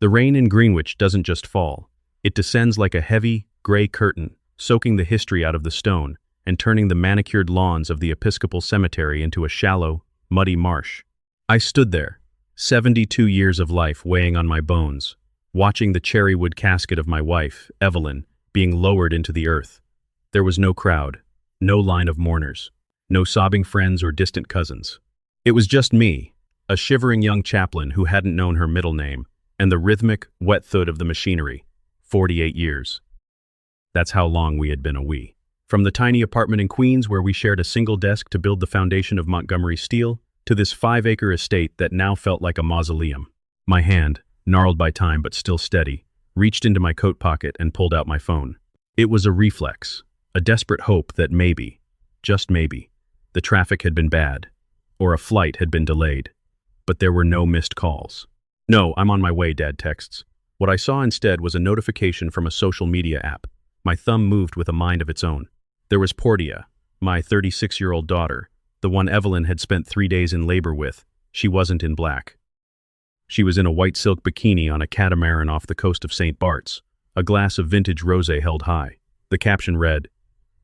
The rain in Greenwich doesn't just fall. It descends like a heavy, gray curtain, soaking the history out of the stone and turning the manicured lawns of the Episcopal Cemetery into a shallow, muddy marsh. I stood there, 72 years of life weighing on my bones, watching the cherrywood casket of my wife, Evelyn, being lowered into the earth. There was no crowd, no line of mourners, no sobbing friends or distant cousins. It was just me, a shivering young chaplain who hadn't known her middle name, and the rhythmic, wet thud of the machinery. 48 years. That's how long we had been a we. From the tiny apartment in Queens where we shared a single desk to build the foundation of Montgomery Steel, to this 5-acre estate that now felt like a mausoleum. My hand, gnarled by time but still steady, reached into my coat pocket and pulled out my phone. It was a reflex, a desperate hope that maybe, just maybe, the traffic had been bad, or a flight had been delayed. But there were no missed calls. "No, I'm on my way," Dad texts. What I saw instead was a notification from a social media app. My thumb moved with a mind of its own. There was Portia, my 36-year-old daughter, the one Evelyn had spent 3 days in labor with. She wasn't in black. She was in a white silk bikini on a catamaran off the coast of St. Bart's, a glass of vintage rosé held high. The caption read,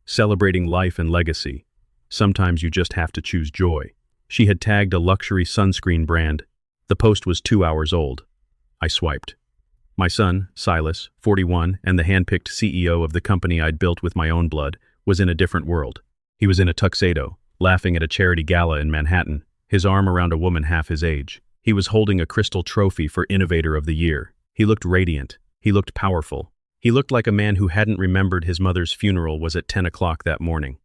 "Celebrating life and legacy. Sometimes you just have to choose joy." She had tagged a luxury sunscreen brand. The post was 2 hours old. I swiped. My son, Silas, 41, and the hand-picked CEO of the company I'd built with my own blood, was in a different world. He was in a tuxedo, laughing at a charity gala in Manhattan, his arm around a woman half his age. He was holding a crystal trophy for Innovator of the Year. He looked radiant. He looked powerful. He looked like a man who hadn't remembered his mother's funeral was at 10 o'clock that morning.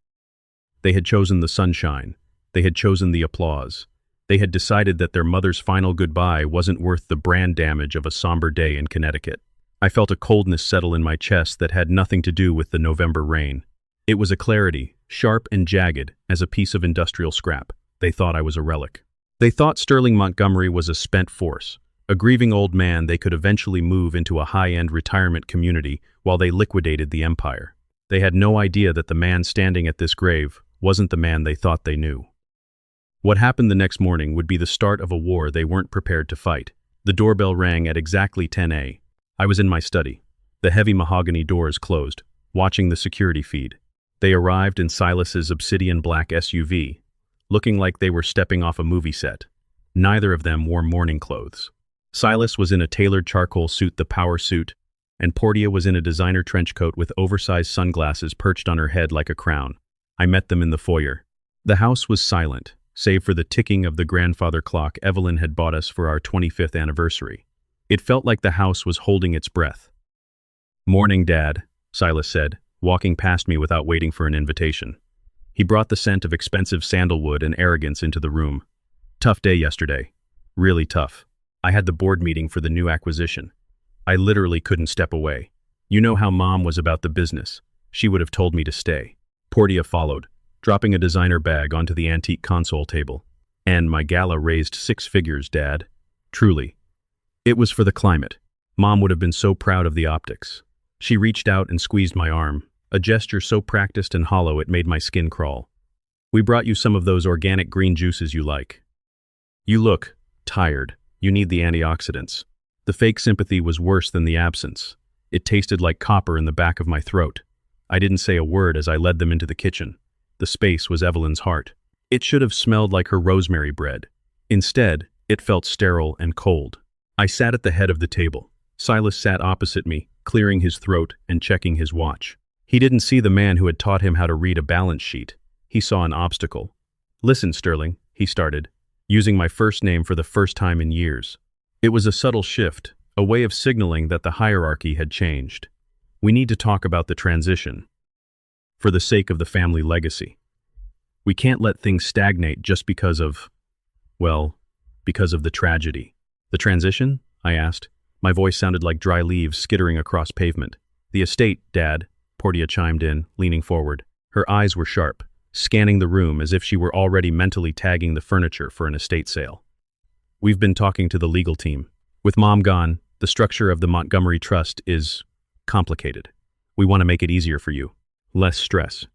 They had chosen the sunshine. They had chosen the applause. They had decided that their mother's final goodbye wasn't worth the brand damage of a somber day in Connecticut. I felt a coldness settle in my chest that had nothing to do with the November rain. It was a clarity, sharp and jagged as a piece of industrial scrap. They thought I was a relic. They thought Sterling Montgomery was a spent force, a grieving old man they could eventually move into a high-end retirement community while they liquidated the empire. They had no idea that the man standing at this grave wasn't the man they thought they knew. What happened the next morning would be the start of a war they weren't prepared to fight. The doorbell rang at exactly 10 a.m. I was in my study, the heavy mahogany doors closed, watching the security feed. They arrived in Silas's obsidian black SUV, looking like they were stepping off a movie set. Neither of them wore morning clothes. Silas was in a tailored charcoal suit, the power suit, and Portia was in a designer trench coat with oversized sunglasses perched on her head like a crown. I met them in the foyer. The house was silent, save for the ticking of the grandfather clock Evelyn had bought us for our 25th anniversary. It felt like the house was holding its breath. "Morning, Dad," Silas said, walking past me without waiting for an invitation. He brought the scent of expensive sandalwood and arrogance into the room. "Tough day yesterday. Really tough. I had the board meeting for the new acquisition. I literally couldn't step away. You know how Mom was about the business. She would have told me to stay." Portia followed, dropping a designer bag onto the antique console table. "And my gala raised 6 figures, Dad. Truly. It was for the climate. Mom would have been so proud of the optics." She reached out and squeezed my arm, a gesture so practiced and hollow it made my skin crawl. "We brought you some of those organic green juices you like. You look tired. You need the antioxidants." The fake sympathy was worse than the absence. It tasted like copper in the back of my throat. I didn't say a word as I led them into the kitchen. The space was Evelyn's heart. It should have smelled like her rosemary bread. Instead, it felt sterile and cold. I sat at the head of the table. Silas sat opposite me, clearing his throat and checking his watch. He didn't see the man who had taught him how to read a balance sheet. He saw an obstacle. "Listen, Sterling," he started, using my first name for the first time in years. It was a subtle shift, a way of signaling that the hierarchy had changed. "We need to talk about the transition. For the sake of the family legacy. We can't let things stagnate just because of the tragedy." "The transition?" I asked. My voice sounded like dry leaves skittering across pavement. "The estate, Dad," Portia chimed in, leaning forward. Her eyes were sharp, scanning the room as if she were already mentally tagging the furniture for an estate sale. "We've been talking to the legal team. With Mom gone, the structure of the Montgomery Trust is complicated. We want to make it easier for you. Less stress.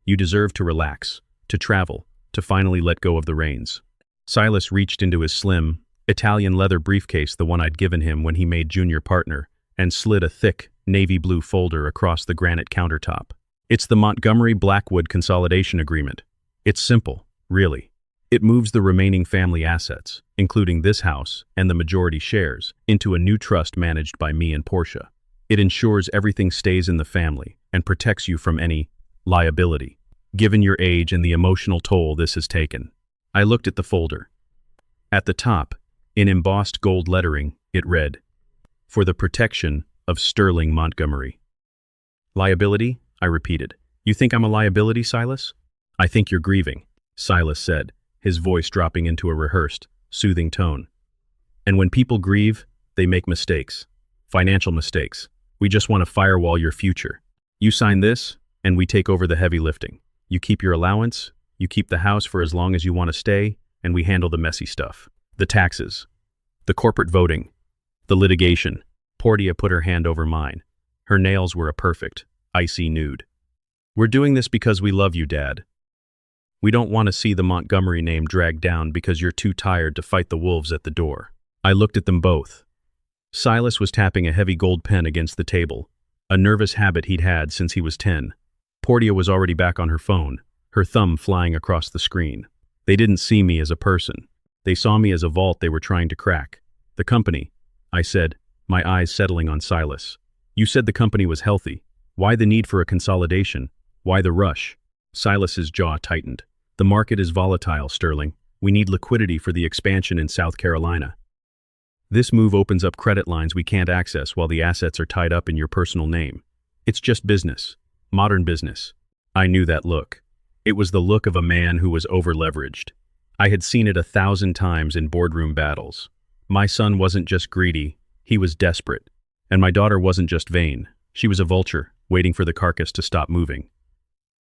You deserve to relax, to travel, to finally let go of the reins." Silas reached into his slim, Italian leather briefcase, the one I'd given him when he made junior partner, and slid a thick, navy blue folder across the granite countertop. It's the Montgomery-Blackwood Consolidation Agreement. It's simple, really. It moves the remaining family assets, including this house and the majority shares, into a new trust managed by me and Portia. It ensures everything stays in the family and protects you from any liability, given your age and the emotional toll this has taken. I looked at the folder. At the top, in embossed gold lettering, it read, "For the protection of Sterling Montgomery." Liability? I repeated. You think I'm a liability, Silas? I think you're grieving, Silas said, his voice dropping into a rehearsed, soothing tone. And when people grieve, they make mistakes. Financial mistakes. We just want to firewall your future. You sign this, and we take over the heavy lifting. You keep your allowance, you keep the house for as long as you want to stay, and we handle the messy stuff. The taxes. The corporate voting. The litigation. Portia put her hand over mine. Her nails were a perfect, icy nude. We're doing this because we love you, Dad. We don't want to see the Montgomery name dragged down because you're too tired to fight the wolves at the door. I looked at them both. Silas was tapping a heavy gold pen against the table, a nervous habit he'd had since he was 10. Portia was already back on her phone, her thumb flying across the screen. They didn't see me as a person. They saw me as a vault they were trying to crack. The company, I said, my eyes settling on Silas. You said the company was healthy. Why the need for a consolidation? Why the rush? Silas's jaw tightened. The market is volatile, Sterling. We need liquidity for the expansion in South Carolina. This move opens up credit lines we can't access while the assets are tied up in your personal name. It's just business. Modern business. I knew that look. It was the look of a man who was over-leveraged. I had seen it 1,000 times in boardroom battles. My son wasn't just greedy, he was desperate. And my daughter wasn't just vain. She was a vulture, waiting for the carcass to stop moving.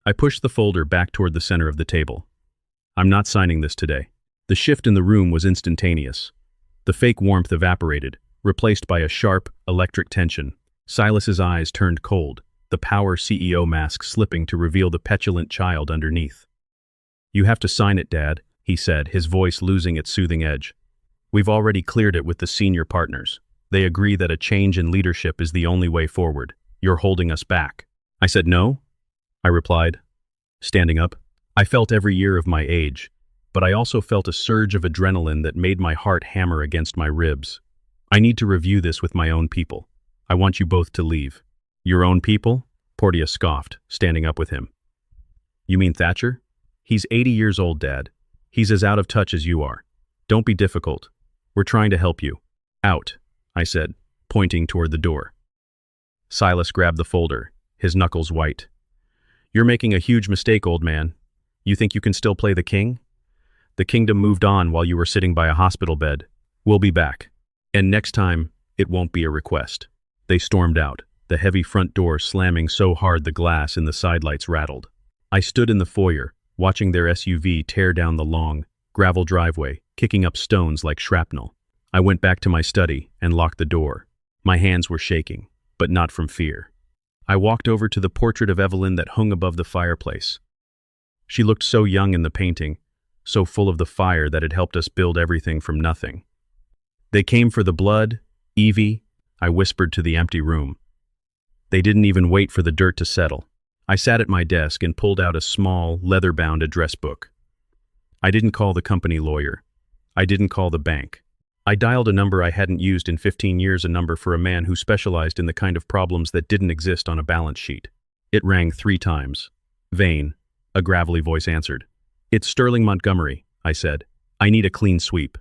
I pushed the folder back toward the center of the table. I'm not signing this today. The shift in the room was instantaneous. The fake warmth evaporated, replaced by a sharp, electric tension. Silas's eyes turned cold, the power CEO mask slipping to reveal the petulant child underneath. You have to sign it, Dad, he said, his voice losing its soothing edge. We've already cleared it with the senior partners. They agree that a change in leadership is the only way forward. You're holding us back. I said no, I replied, standing up. I felt every year of my age, but I also felt a surge of adrenaline that made my heart hammer against my ribs. I need to review this with my own people. I want you both to leave. Your own people? Portia scoffed, standing up with him. You mean Thatcher? He's 80 years old, Dad. He's as out of touch as you are. Don't be difficult. We're trying to help you. Out, I said, pointing toward the door. Silas grabbed the folder, his knuckles white. You're making a huge mistake, old man. You think you can still play the king? The kingdom moved on while you were sitting by a hospital bed. We'll be back. And next time, it won't be a request. They stormed out, the heavy front door slamming so hard the glass in the sidelights rattled. I stood in the foyer, watching their SUV tear down the long, gravel driveway, kicking up stones like shrapnel. I went back to my study and locked the door. My hands were shaking, but not from fear. I walked over to the portrait of Evelyn that hung above the fireplace. She looked so young in the painting, so full of the fire that had helped us build everything from nothing. They came for the blood, Evie, I whispered to the empty room. They didn't even wait for the dirt to settle. I sat at my desk and pulled out a small, leather-bound address book. I didn't call the company lawyer. I didn't call the bank. I dialed a number I hadn't used in 15 years, a number for a man who specialized in the kind of problems that didn't exist on a balance sheet. It rang 3 times. Vain, a gravelly voice answered. It's Sterling Montgomery, I said. I need a clean sweep.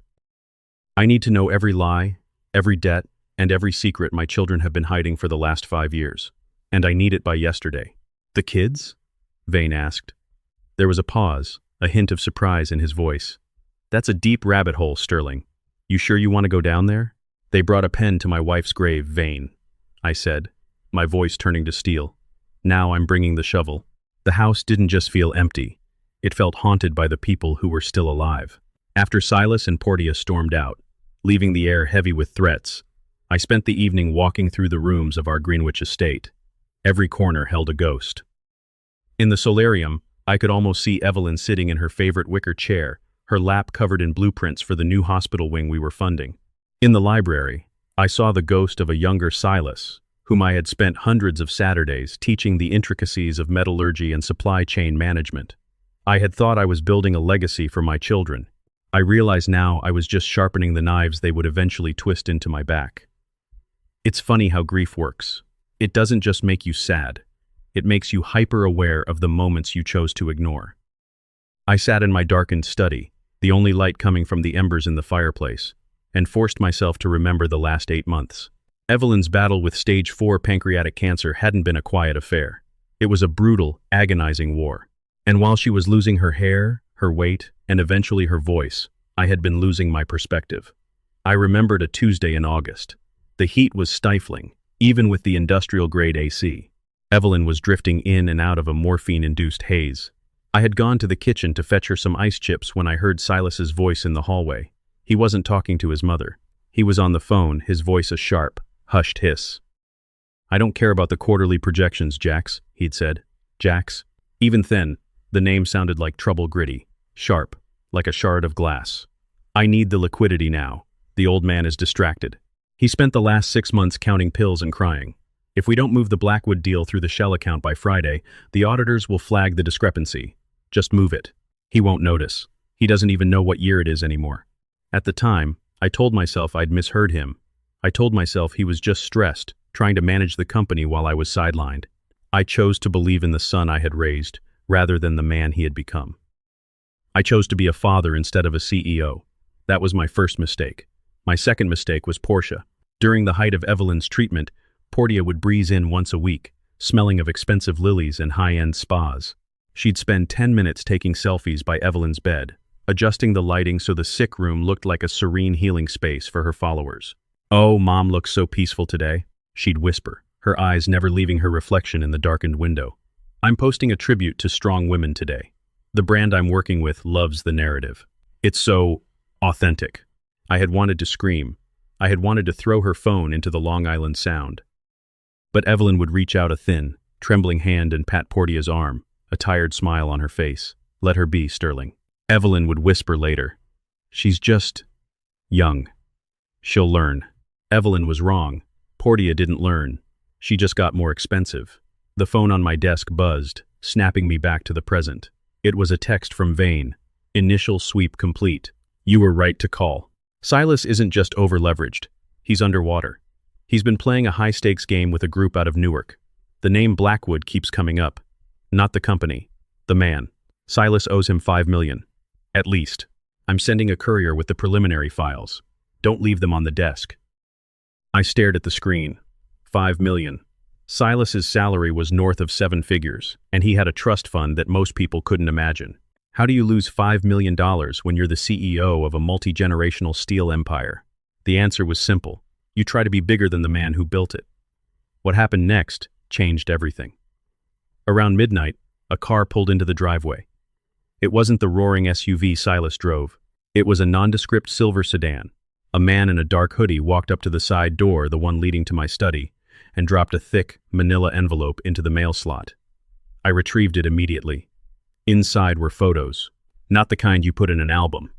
I need to know every lie, every debt, and every secret my children have been hiding for the last 5 years. And I need it by yesterday. The kids? Vain asked. There was a pause, a hint of surprise in his voice. That's a deep rabbit hole, Sterling. You sure you want to go down there? They brought a pen to my wife's grave, Vain, I said, my voice turning to steel. Now I'm bringing the shovel. The house didn't just feel empty. It felt haunted by the people who were still alive. After Silas and Portia stormed out, leaving the air heavy with threats, I spent the evening walking through the rooms of our Greenwich estate. Every corner held a ghost. In the solarium, I could almost see Evelyn sitting in her favorite wicker chair, her lap covered in blueprints for the new hospital wing we were funding. In the library, I saw the ghost of a younger Silas, whom I had spent hundreds of Saturdays teaching the intricacies of metallurgy and supply chain management. I had thought I was building a legacy for my children. I realize now I was just sharpening the knives they would eventually twist into my back. It's funny how grief works. It doesn't just make you sad. It makes you hyper-aware of the moments you chose to ignore. I sat in my darkened study, the only light coming from the embers in the fireplace, and forced myself to remember the last 8 months. Evelyn's battle with stage 4 pancreatic cancer hadn't been a quiet affair. It was a brutal, agonizing war. And while she was losing her hair, her weight, and eventually her voice, I had been losing my perspective. I remembered a Tuesday in August. The heat was stifling, even with the industrial-grade AC. Evelyn was drifting in and out of a morphine-induced haze. I had gone to the kitchen to fetch her some ice chips when I heard Silas's voice in the hallway. He wasn't talking to his mother. He was on the phone, his voice a sharp, hushed hiss. "I don't care about the quarterly projections, Jax," he'd said. Jax. Even then, the name sounded like trouble gritty, sharp, like a shard of glass. "I need the liquidity now. The old man is distracted. He spent the last 6 months counting pills and crying. If we don't move the Blackwood deal through the shell account by Friday, the auditors will flag the discrepancy. Just move it. He won't notice. He doesn't even know what year it is anymore." At the time, I told myself I'd misheard him. I told myself he was just stressed, trying to manage the company while I was sidelined. I chose to believe in the son I had raised, rather than the man he had become. I chose to be a father instead of a CEO. That was my first mistake. My second mistake was Portia. During the height of Evelyn's treatment, Portia would breeze in once a week, smelling of expensive lilies and high-end spas. She'd spend 10 minutes taking selfies by Evelyn's bed, adjusting the lighting so the sick room looked like a serene healing space for her followers. "Oh, Mom looks so peaceful today," she'd whisper, her eyes never leaving her reflection in the darkened window. "I'm posting a tribute to strong women today. The brand I'm working with loves the narrative. It's so authentic." I had wanted to scream. I had wanted to throw her phone into the Long Island Sound. But Evelyn would reach out a thin, trembling hand and pat Portia's arm, a tired smile on her face. "Let her be, Sterling." Evelyn would whisper later, "She's just young. She'll learn." Evelyn was wrong. Portia didn't learn. She just got more expensive. The phone on my desk buzzed, snapping me back to the present. It was a text from Vane. "Initial sweep complete. You were right to call." Silas isn't just over-leveraged. He's underwater. He's been playing a high-stakes game with a group out of Newark. The name Blackwood keeps coming up. Not the company. The man. Silas owes him $5 million. At least. I'm sending a courier with the preliminary files. Don't leave them on the desk. I stared at the screen. $5 million. Silas's salary was north of 7 figures, and he had a trust fund that most people couldn't imagine. How do you lose $5 million when you're the CEO of a multi-generational steel empire? The answer was simple. You try to be bigger than the man who built it. What happened next changed everything. Around midnight, a car pulled into the driveway. It wasn't the roaring SUV Silas drove. It was a nondescript silver sedan. A man in a dark hoodie walked up to the side door, the one leading to my study, and dropped a thick, manila envelope into the mail slot. I retrieved it immediately. Inside were photos, not the kind you put in an album.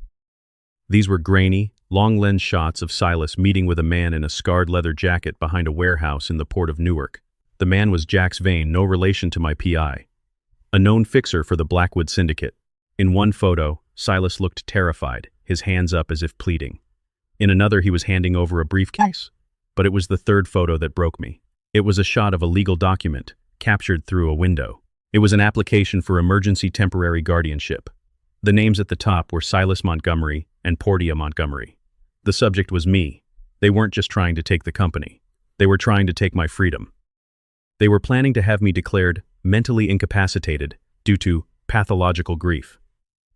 These were grainy, long-lens shots of Silas meeting with a man in a scarred leather jacket behind a warehouse in the port of Newark. The man was Jax Vane, no relation to my PI. A known fixer for the Blackwood Syndicate. In one photo, Silas looked terrified, his hands up as if pleading. In another, he was handing over a briefcase. But it was the third photo that broke me. It was a shot of a legal document, captured through a window. It was an application for emergency temporary guardianship. The names at the top were Silas Montgomery and Portia Montgomery. The subject was me. They weren't just trying to take the company. They were trying to take my freedom. They were planning to have me declared mentally incapacitated due to pathological grief.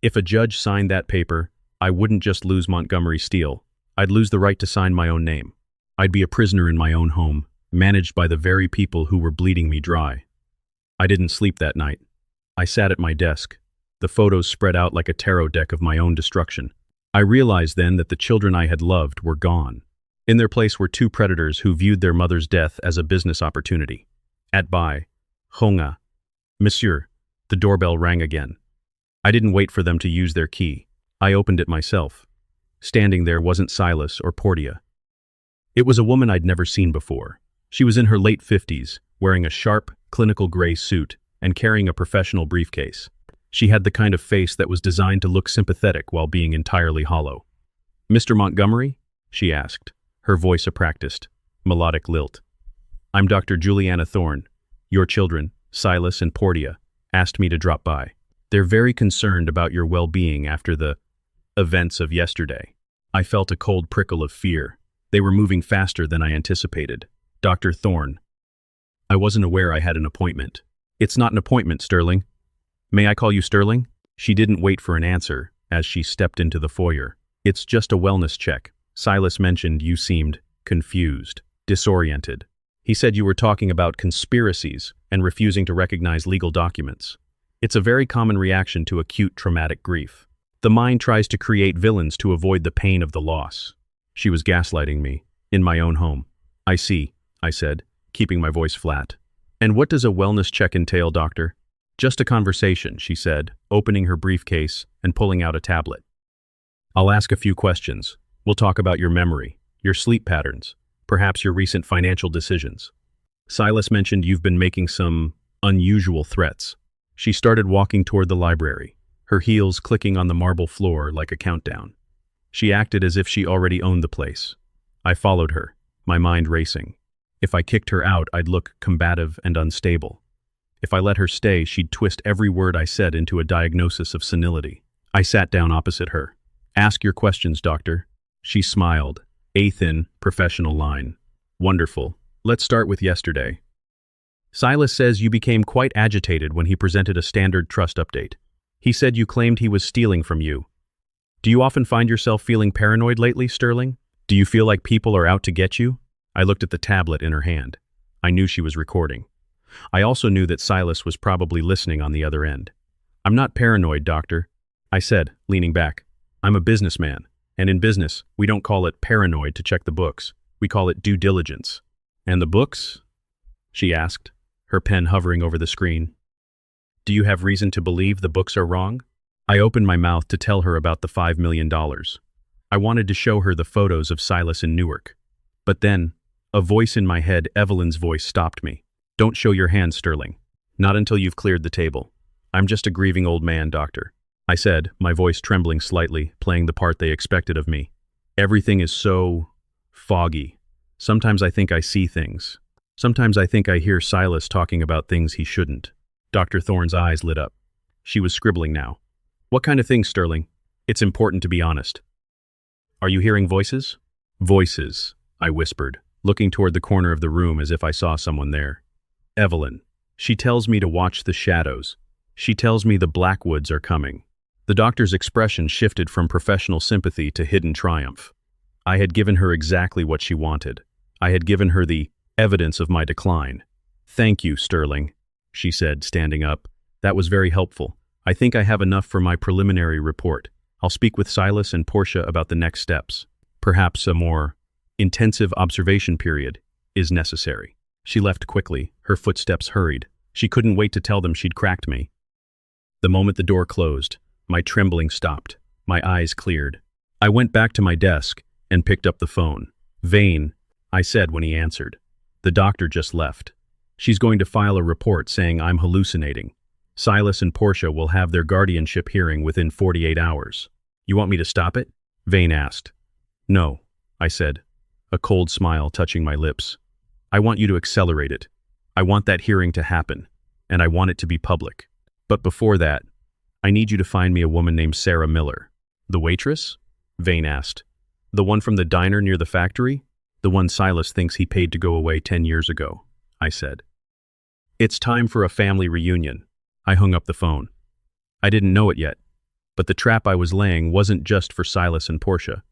If a judge signed that paper, I wouldn't just lose Montgomery Steel. I'd lose the right to sign my own name. I'd be a prisoner in my own home, managed by the very people who were bleeding me dry. I didn't sleep that night. I sat at my desk, the photos spread out like a tarot deck of my own destruction. I realized then that the children I had loved were gone. In their place were 2 predators who viewed their mother's death as a business opportunity. At by, Honga. "Monsieur," the doorbell rang again. I didn't wait for them to use their key. I opened it myself. Standing there wasn't Silas or Portia. It was a woman I'd never seen before. She was in her late 50s, wearing a sharp, clinical gray suit and carrying a professional briefcase. She had the kind of face that was designed to look sympathetic while being entirely hollow. "Mr. Montgomery?" she asked, her voice a practiced, melodic lilt. "I'm Dr. Juliana Thorne. Your children, Silas and Portia, asked me to drop by. They're very concerned about your well-being after the events of yesterday." I felt a cold prickle of fear. They were moving faster than I anticipated. "Dr. Thorne." I wasn't aware I had an appointment. "It's not an appointment, Sterling." "May I call you Sterling?" She didn't wait for an answer as she stepped into the foyer. "It's just a wellness check. Silas mentioned you seemed confused, disoriented. He said you were talking about conspiracies and refusing to recognize legal documents. It's a very common reaction to acute traumatic grief. The mind tries to create villains to avoid the pain of the loss." She was gaslighting me, in my own home. "I see," I said, keeping my voice flat. "And what does a wellness check entail, doctor?" "Just a conversation," she said, opening her briefcase and pulling out a tablet. "I'll ask a few questions. We'll talk about your memory, your sleep patterns, perhaps your recent financial decisions. Silas mentioned you've been making some unusual threats." She started walking toward the library, her heels clicking on the marble floor like a countdown. She acted as if she already owned the place. I followed her, my mind racing. If I kicked her out, I'd look combative and unstable. If I let her stay, she'd twist every word I said into a diagnosis of senility. I sat down opposite her. "Ask your questions, doctor." She smiled, a thin, professional line. "Wonderful. Let's start with yesterday. Silas says you became quite agitated when he presented a standard trust update. He said you claimed he was stealing from you. Do you often find yourself feeling paranoid lately, Sterling? Do you feel like people are out to get you?" I looked at the tablet in her hand. I knew she was recording. I also knew that Silas was probably listening on the other end. "I'm not paranoid, doctor," I said, leaning back. "I'm a businessman, and in business, we don't call it paranoid to check the books. We call it due diligence." "And the books?" she asked, her pen hovering over the screen. "Do you have reason to believe the books are wrong?" I opened my mouth to tell her about the $5 million. I wanted to show her the photos of Silas in Newark. But then, a voice in my head, Evelyn's voice, stopped me. "Don't show your hand, Sterling. Not until you've cleared the table. I'm just a grieving old man, doctor," I said, my voice trembling slightly, playing the part they expected of me. "Everything is so foggy. Sometimes I think I see things. Sometimes I think I hear Silas talking about things he shouldn't." Dr. Thorne's eyes lit up. She was scribbling now. "What kind of things, Sterling? It's important to be honest." "Are you hearing voices?" "Voices," I whispered, looking toward the corner of the room as if I saw someone there. "Evelyn. She tells me to watch the shadows. She tells me the Blackwoods are coming." The doctor's expression shifted from professional sympathy to hidden triumph. I had given her exactly what she wanted. I had given her the evidence of my decline. "Thank you, Sterling," she said, standing up. "That was very helpful. I think I have enough for my preliminary report. I'll speak with Silas and Portia about the next steps. Perhaps a more intensive observation period is necessary." She left quickly, her footsteps hurried. She couldn't wait to tell them she'd cracked me. The moment the door closed, my trembling stopped. My eyes cleared. I went back to my desk and picked up the phone. "Vane," I said when he answered. "The doctor just left. She's going to file a report saying I'm hallucinating. Silas and Portia will have their guardianship hearing within 48 hours. You want me to stop it?" Vane asked. "No," I said, a cold smile touching my lips. "I want you to accelerate it. I want that hearing to happen, and I want it to be public. But before that, I need you to find me a woman named Sarah Miller." "The waitress?" Vane asked. "The one from the diner near the factory?" "The one Silas thinks he paid to go away 10 years ago," I said. "It's time for a family reunion." I hung up the phone. I didn't know it yet, but the trap I was laying wasn't just for Silas and Portia.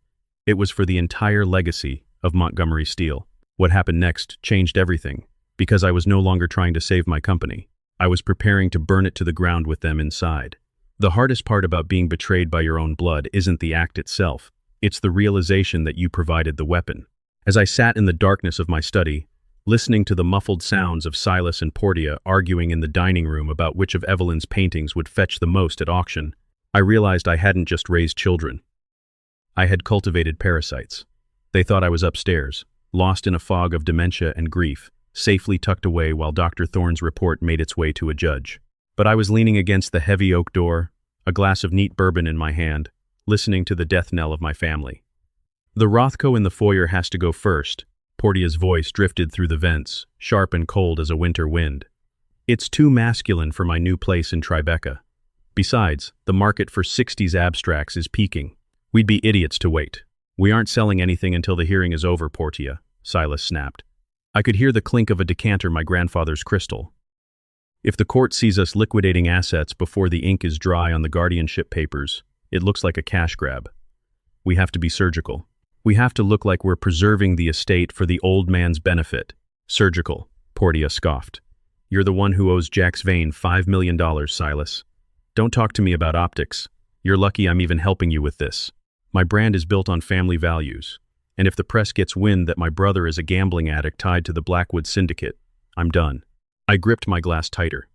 It was for the entire legacy of Montgomery Steel. What happened next changed everything, because I was no longer trying to save my company. I was preparing to burn it to the ground with them inside. The hardest part about being betrayed by your own blood isn't the act itself. It's the realization that you provided the weapon. As I sat in the darkness of my study, listening to the muffled sounds of Silas and Portia arguing in the dining room about which of Evelyn's paintings would fetch the most at auction, I realized I hadn't just raised children. I had cultivated parasites. They thought I was upstairs, lost in a fog of dementia and grief, safely tucked away while Dr. Thorne's report made its way to a judge. But I was leaning against the heavy oak door, a glass of neat bourbon in my hand, listening to the death knell of my family. The Rothko in the foyer has to go first. Portia's voice drifted through the vents, sharp and cold as a winter wind. It's too masculine for my new place in Tribeca. Besides, the market for 60s abstracts is peaking. We'd be idiots to wait. We aren't selling anything until the hearing is over, Portia, Silas snapped. I could hear the clink of a decanter, my grandfather's crystal. If the court sees us liquidating assets before the ink is dry on the guardianship papers, it looks like a cash grab. We have to be surgical. We have to look like we're preserving the estate for the old man's benefit. Surgical, Portia scoffed. You're the one who owes Jax Vane $5 million, Silas. Don't talk to me about optics. You're lucky I'm even helping you with this. My brand is built on family values, and if the press gets wind that my brother is a gambling addict tied to the Blackwood Syndicate, I'm done. I gripped my glass tighter.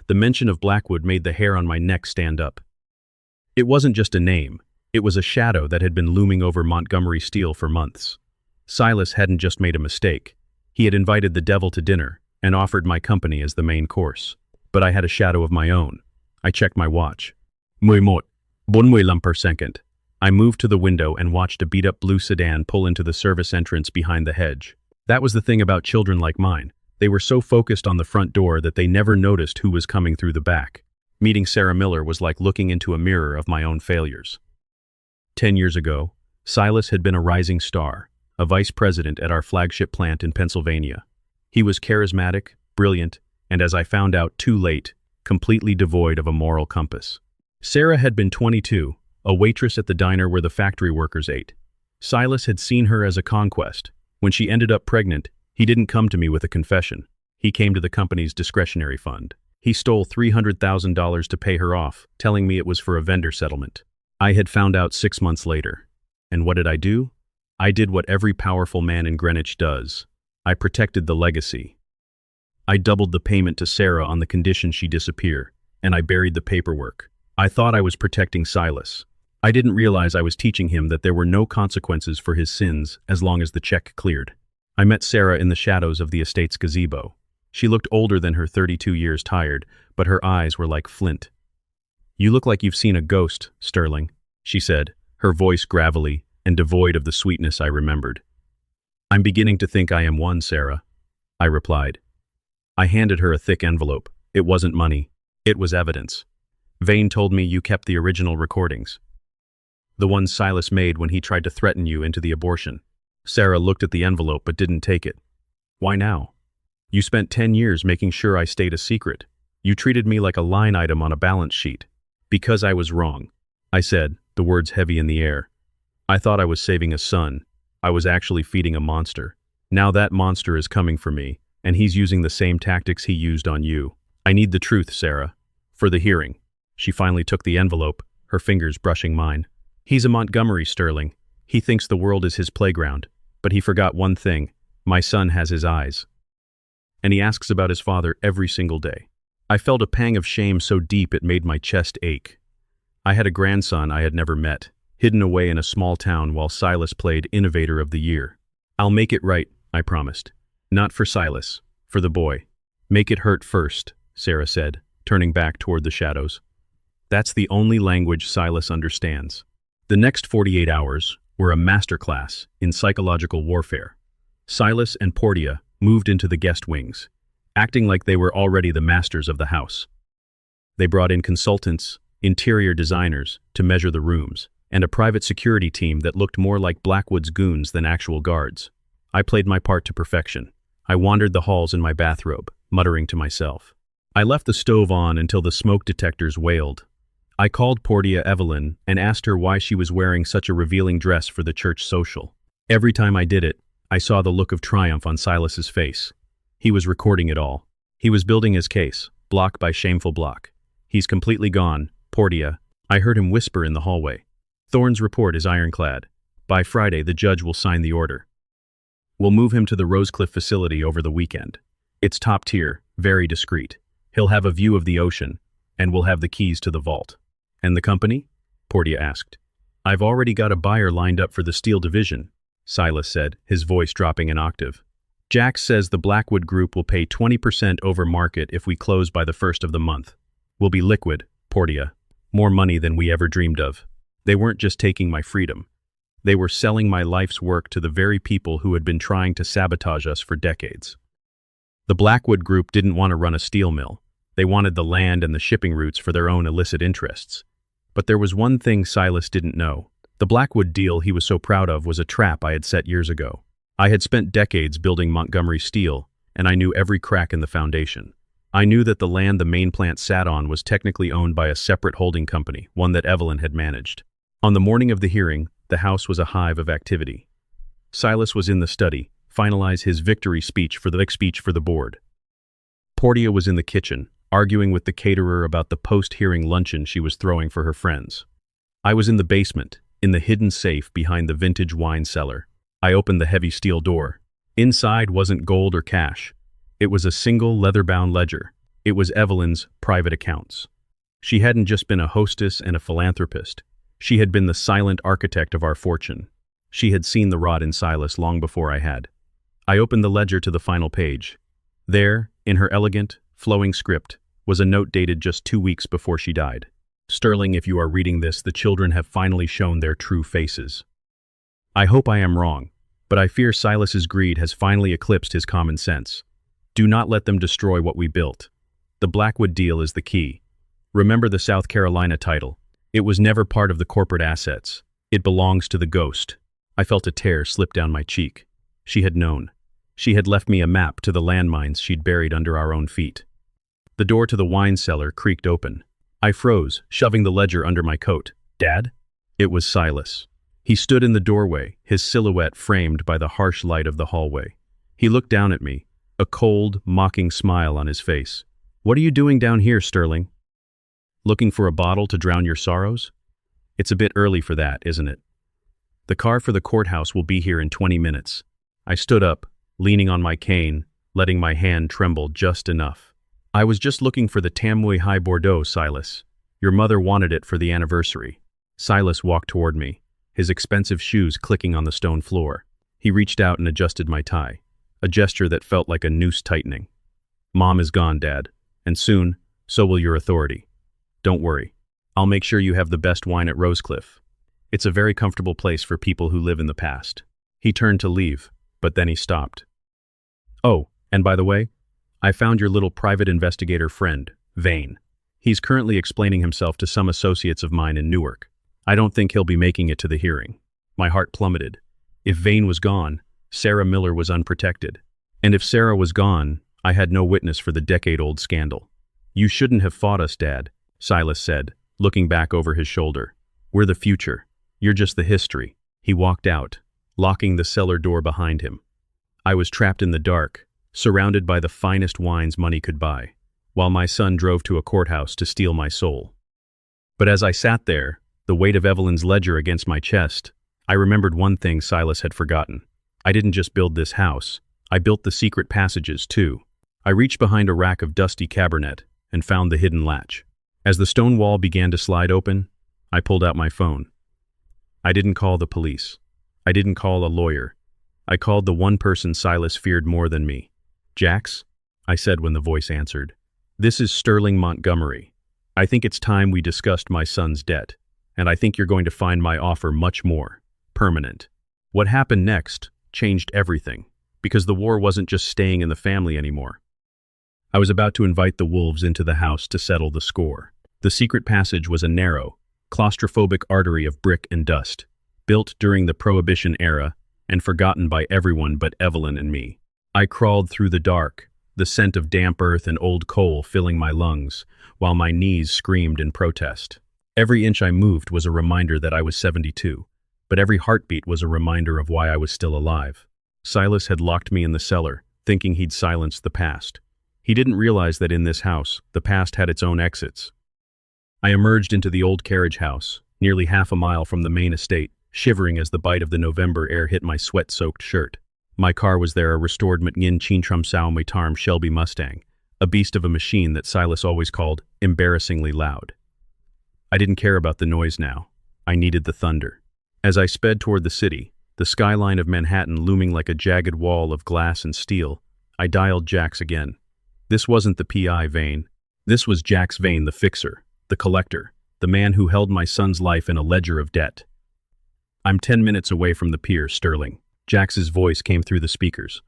The mention of Blackwood made the hair on my neck stand up. It wasn't just a name. It was a shadow that had been looming over Montgomery Steele for months. Silas hadn't just made a mistake. He had invited the devil to dinner and offered my company as the main course. But I had a shadow of my own. I checked my watch. 45%. I moved to the window and watched a beat-up blue sedan pull into the service entrance behind the hedge. That was the thing about children like mine. They were so focused on the front door that they never noticed who was coming through the back. Meeting Sarah Miller was like looking into a mirror of my own failures. 10 years ago, Silas had been a rising star, a vice president at our flagship plant in Pennsylvania. He was charismatic, brilliant, and as I found out too late, completely devoid of a moral compass. Sarah had been 22, a waitress at the diner where the factory workers ate. Silas had seen her as a conquest. When she ended up pregnant, he didn't come to me with a confession. He came to the company's discretionary fund. He stole $300,000 to pay her off, telling me it was for a vendor settlement. I had found out 6 months later. And what did I do? I did what every powerful man in Greenwich does. I protected the legacy. I doubled the payment to Sarah on the condition she disappear, and I buried the paperwork. I thought I was protecting Silas. I didn't realize I was teaching him that there were no consequences for his sins as long as the check cleared. I met Sarah in the shadows of the estate's gazebo. She looked older than her 32 years tired, but her eyes were like flint. You look like you've seen a ghost, Sterling, she said, her voice gravelly and devoid of the sweetness I remembered. I'm beginning to think I am one, Sarah, I replied. I handed her a thick envelope. It wasn't money. It was evidence. Vane told me you kept the original recordings. The ones Silas made when he tried to threaten you into the abortion. Sarah looked at the envelope but didn't take it. Why now? You spent 10 years making sure I stayed a secret. You treated me like a line item on a balance sheet. Because I was wrong, I said, the words heavy in the air. I thought I was saving a son. I was actually feeding a monster. Now that monster is coming for me, and he's using the same tactics he used on you. I need the truth, Sarah. For the hearing. She finally took the envelope, her fingers brushing mine. He's a Montgomery, Sterling. He thinks the world is his playground. But he forgot one thing. My son has his eyes. And he asks about his father every single day. I felt a pang of shame so deep it made my chest ache. I had a grandson I had never met, hidden away in a small town while Silas played Innovator of the Year. I'll make it right, I promised. Not for Silas, for the boy. Make it hurt first, Sarah said, turning back toward the shadows. That's the only language Silas understands. The next 48 hours were a masterclass in psychological warfare. Silas and Portia moved into the guest wings, acting like they were already the masters of the house. They brought in consultants, interior designers, to measure the rooms, and a private security team that looked more like Blackwood's goons than actual guards. I played my part to perfection. I wandered the halls in my bathrobe, muttering to myself. I left the stove on until the smoke detectors wailed. I called Portia Evelyn and asked her why she was wearing such a revealing dress for the church social. Every time I did it, I saw the look of triumph on Silas's face. He was recording it all. He was building his case, block by shameful block. He's completely gone, Portia. I heard him whisper in the hallway. Thorne's report is ironclad. By Friday, the judge will sign the order. We'll move him to the Rosecliff facility over the weekend. It's top tier, very discreet. He'll have a view of the ocean, and we'll have the keys to the vault. And the company? Portia asked. I've already got a buyer lined up for the steel division, Silas said, his voice dropping an octave. Jack says the Blackwood Group will pay 20% over market if we close by the first of the month. We'll be liquid, Portia. More money than we ever dreamed of. They weren't just taking my freedom. They were selling my life's work to the very people who had been trying to sabotage us for decades. The Blackwood Group didn't want to run a steel mill. They wanted the land and the shipping routes for their own illicit interests. But there was one thing Silas didn't know. The Blackwood deal he was so proud of was a trap I had set years ago. I had spent decades building Montgomery Steel, and I knew every crack in the foundation. I knew that the land the main plant sat on was technically owned by a separate holding company, one that Evelyn had managed. On the morning of the hearing, the house was a hive of activity. Silas was in the study, finalize his victory speech for the board. Portia was in the kitchen, arguing with the caterer about the post-hearing luncheon she was throwing for her friends. I was in the basement, in the hidden safe behind the vintage wine cellar. I opened the heavy steel door. Inside wasn't gold or cash. It was a single leather-bound ledger. It was Evelyn's private accounts. She hadn't just been a hostess and a philanthropist. She had been the silent architect of our fortune. She had seen the rot in Silas long before I had. I opened the ledger to the final page. There, in her elegant, flowing script, was a note dated just 2 weeks before she died. Sterling, if you are reading this, the children have finally shown their true faces. I hope I am wrong, but I fear Silas's greed has finally eclipsed his common sense. Do not let them destroy what we built. The Blackwood deal is the key. Remember the South Carolina title. It was never part of the corporate assets. It belongs to the ghost. I felt a tear slip down my cheek. She had known. She had left me a map to the landmines she'd buried under our own feet. The door to the wine cellar creaked open. I froze, shoving the ledger under my coat. Dad? It was Silas. He stood in the doorway, his silhouette framed by the harsh light of the hallway. He looked down at me, a cold, mocking smile on his face. What are you doing down here, Sterling? Looking for a bottle to drown your sorrows? It's a bit early for that, isn't it? The car for the courthouse will be here in 20 minutes. I stood up, leaning on my cane, letting my hand tremble just enough. I was just looking for the Tamuy High Bordeaux, Silas. Your mother wanted it for the anniversary. Silas walked toward me, his expensive shoes clicking on the stone floor. He reached out and adjusted my tie, a gesture that felt like a noose tightening. Mom is gone, Dad, and soon, so will your authority. Don't worry. I'll make sure you have the best wine at Rosecliff. It's a very comfortable place for people who live in the past. He turned to leave, but then he stopped. Oh, and by the way, I found your little private investigator friend, Vane. He's currently explaining himself to some associates of mine in Newark. I don't think he'll be making it to the hearing. My heart plummeted. If Vane was gone, Sarah Miller was unprotected. And if Sarah was gone, I had no witness for the decade-old scandal. You shouldn't have fought us, Dad, Silas said, looking back over his shoulder. We're the future. You're just the history. He walked out, locking the cellar door behind him. I was trapped in the dark, surrounded by the finest wines money could buy, while my son drove to a courthouse to steal my soul. But as I sat there, the weight of Evelyn's ledger against my chest, I remembered one thing Silas had forgotten. I didn't just build this house. I built the secret passages, too. I reached behind a rack of dusty cabinet and found the hidden latch. As the stone wall began to slide open, I pulled out my phone. I didn't call the police. I didn't call a lawyer. I called the one person Silas feared more than me. Jax, I said when the voice answered. This is Sterling Montgomery. I think it's time we discussed my son's debt, and I think you're going to find my offer much more permanent. What happened next changed everything, because the war wasn't just staying in the family anymore. I was about to invite the wolves into the house to settle the score. The secret passage was a narrow, claustrophobic artery of brick and dust, built during the Prohibition era and forgotten by everyone but Evelyn and me. I crawled through the dark, the scent of damp earth and old coal filling my lungs, while my knees screamed in protest. Every inch I moved was a reminder that I was 72, but every heartbeat was a reminder of why I was still alive. Silas had locked me in the cellar, thinking he'd silenced the past. He didn't realize that in this house, the past had its own exits. I emerged into the old carriage house, nearly half a mile from the main estate, shivering as the bite of the November air hit my sweat-soaked shirt. My car was there, a restored Mtngin Chintrum Sao Metarm Shelby Mustang, a beast of a machine that Silas always called embarrassingly loud. I didn't care about the noise now. I needed the thunder. As I sped toward the city, the skyline of Manhattan looming like a jagged wall of glass and steel, I dialed Jax again. This wasn't the PI Vane. This was Jax Vane, the fixer, the collector, the man who held my son's life in a ledger of debt. I'm 10 minutes away from the pier, Sterling. Jax's voice came through the speakers,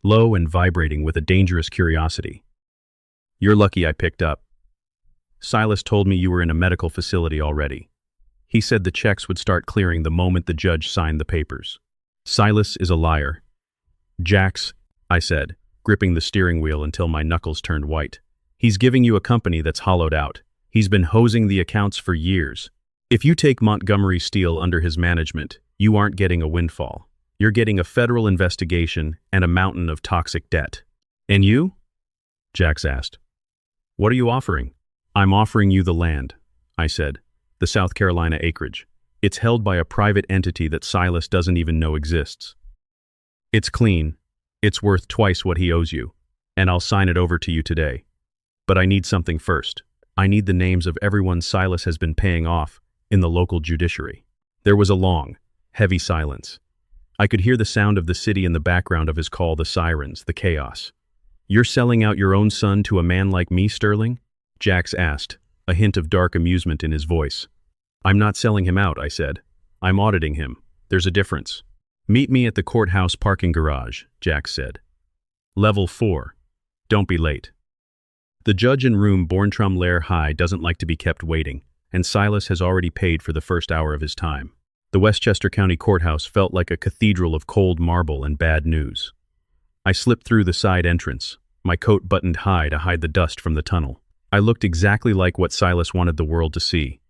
low and vibrating with a dangerous curiosity. You're lucky I picked up. Silas told me you were in a medical facility already. He said the checks would start clearing the moment the judge signed the papers. Silas is a liar. Jax, I said, gripping the steering wheel until my knuckles turned white. He's giving you a company that's hollowed out. He's been hosing the accounts for years. If you take Montgomery Steel under his management, you aren't getting a windfall. You're getting a federal investigation and a mountain of toxic debt. And you? Jax asked. What are you offering? I'm offering you the land, I said, the South Carolina acreage. It's held by a private entity that Silas doesn't even know exists. It's clean. It's worth twice what he owes you, and I'll sign it over to you today. But I need something first. I need the names of everyone Silas has been paying off in the local judiciary. There was a long, heavy silence. I could hear the sound of the city in the background of his call, the sirens, the chaos. You're selling out your own son to a man like me, Sterling? Jax asked, a hint of dark amusement in his voice. I'm not selling him out, I said. I'm auditing him. There's a difference. Meet me at the courthouse parking garage, Jax said. Level 4. Don't be late. The judge in room Borntram-Lair High doesn't like to be kept waiting, and Silas has already paid for the first hour of his time. The Westchester County Courthouse felt like a cathedral of cold marble and bad news. I slipped through the side entrance, my coat buttoned high to hide the dust from the tunnel. I looked exactly like what Silas wanted the world to see.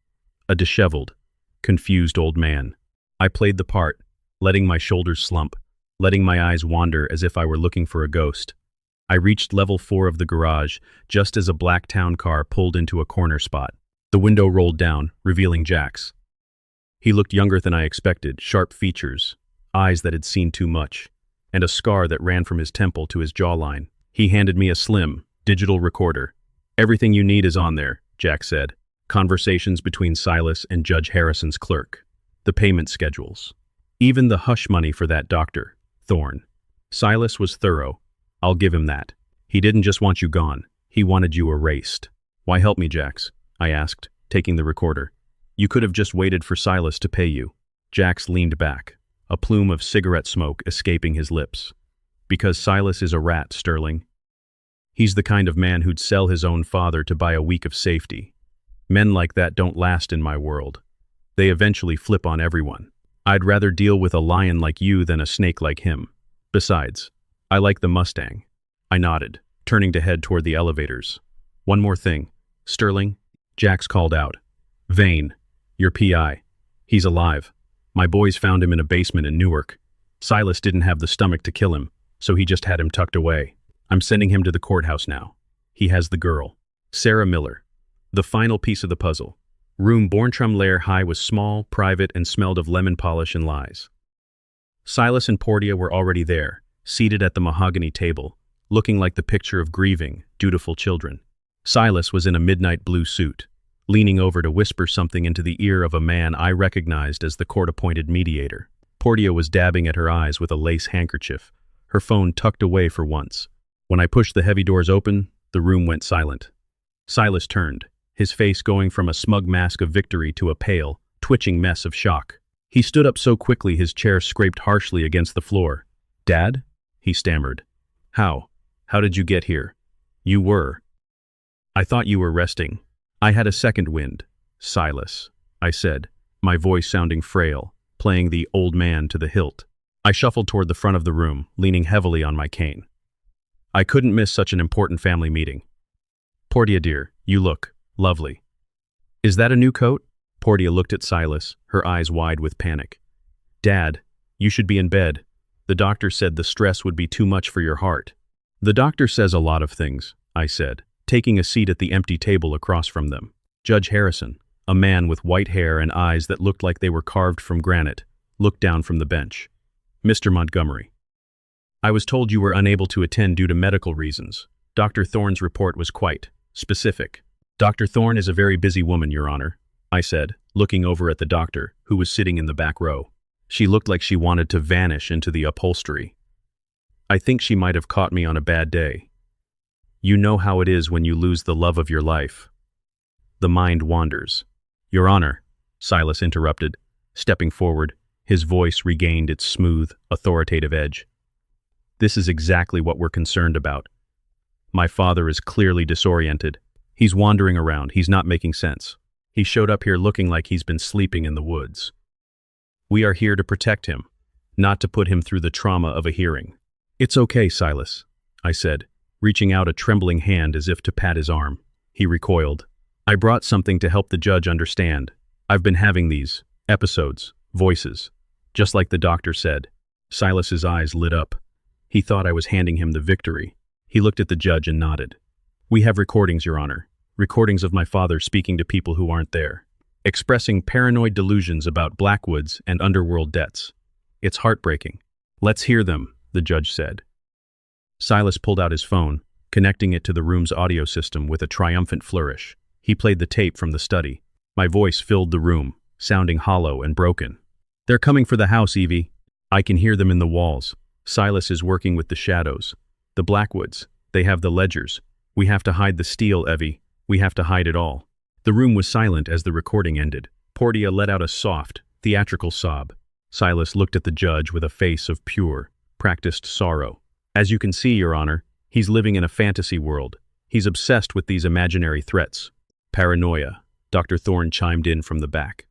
A disheveled, confused old man. I played the part, letting my shoulders slump, letting my eyes wander as if I were looking for a ghost. I reached level 4 of the garage just as a black town car pulled into a corner spot. The window rolled down, revealing Jax. He looked younger than I expected, sharp features, eyes that had seen too much, and a scar that ran from his temple to his jawline. He handed me a slim, digital recorder. Everything you need is on there, Jax said. Conversations between Silas and Judge Harrison's clerk. The payment schedules. Even the hush money for that doctor, Thorne. Silas was thorough. I'll give him that. He didn't just want you gone. He wanted you erased. Why help me, Jax? I asked, taking the recorder. You could have just waited for Silas to pay you. Jax leaned back, a plume of cigarette smoke escaping his lips. Because Silas is a rat, Sterling. He's the kind of man who'd sell his own father to buy a week of safety. Men like that don't last in my world. They eventually flip on everyone. I'd rather deal with a lion like you than a snake like him. Besides, I like the Mustang. I nodded, turning to head toward the elevators. One more thing. Sterling? Jax called out. Vane, your PI. He's alive. My boys found him in a basement in Newark. Silas didn't have the stomach to kill him, so he just had him tucked away. I'm sending him to the courthouse now. He has the girl. Sarah Miller. The final piece of the puzzle. Room Borntram-Lair High was small, private, and smelled of lemon polish and lies. Silas and Portia were already there, seated at the mahogany table, looking like the picture of grieving, dutiful children. Silas was in a midnight blue suit, leaning over to whisper something into the ear of a man I recognized as the court-appointed mediator. Portia was dabbing at her eyes with a lace handkerchief, her phone tucked away for once. When I pushed the heavy doors open, the room went silent. Silas turned, his face going from a smug mask of victory to a pale, twitching mess of shock. He stood up so quickly his chair scraped harshly against the floor. Dad? He stammered. How? How did you get here? You were. I thought you were resting. I had a second wind. Silas, I said, my voice sounding frail, playing the old man to the hilt. I shuffled toward the front of the room, leaning heavily on my cane. I couldn't miss such an important family meeting. Portia dear, you look lovely. Is that a new coat? Portia looked at Silas, her eyes wide with panic. Dad, you should be in bed. The doctor said the stress would be too much for your heart. The doctor says a lot of things, I said, taking a seat at the empty table across from them. Judge Harrison, a man with white hair and eyes that looked like they were carved from granite, looked down from the bench. Mr. Montgomery. I was told you were unable to attend due to medical reasons. Dr. Thorne's report was quite specific. Dr. Thorne is a very busy woman, Your Honor. I said, looking over at the doctor, who was sitting in the back row. She looked like she wanted to vanish into the upholstery. I think she might have caught me on a bad day. You know how it is when you lose the love of your life. The mind wanders. Your Honor, Silas interrupted, stepping forward. His voice regained its smooth, authoritative edge. This is exactly what we're concerned about. My father is clearly disoriented. He's wandering around. He's not making sense. He showed up here looking like he's been sleeping in the woods. We are here to protect him, not to put him through the trauma of a hearing. It's okay, Silas, I said, reaching out a trembling hand as if to pat his arm. He recoiled. I brought something to help the judge understand. I've been having these episodes, voices, just like the doctor said. Silas's eyes lit up. He thought I was handing him the victory. He looked at the judge and nodded. We have recordings, Your Honor. Recordings of my father speaking to people who aren't there, expressing paranoid delusions about Blackwoods and underworld debts. It's heartbreaking. Let's hear them, the judge said. Silas pulled out his phone, connecting it to the room's audio system with a triumphant flourish. He played the tape from the study. My voice filled the room, sounding hollow and broken. They're coming for the house, Evie. I can hear them in the walls. Silas is working with the shadows. The Blackwoods. They have the ledgers. We have to hide the steel, Evie. We have to hide it all. The room was silent as the recording ended. Portia let out a soft, theatrical sob. Silas looked at the judge with a face of pure, practiced sorrow. As you can see, Your Honor, he's living in a fantasy world. He's obsessed with these imaginary threats. Paranoia, Dr. Thorne chimed in from the back.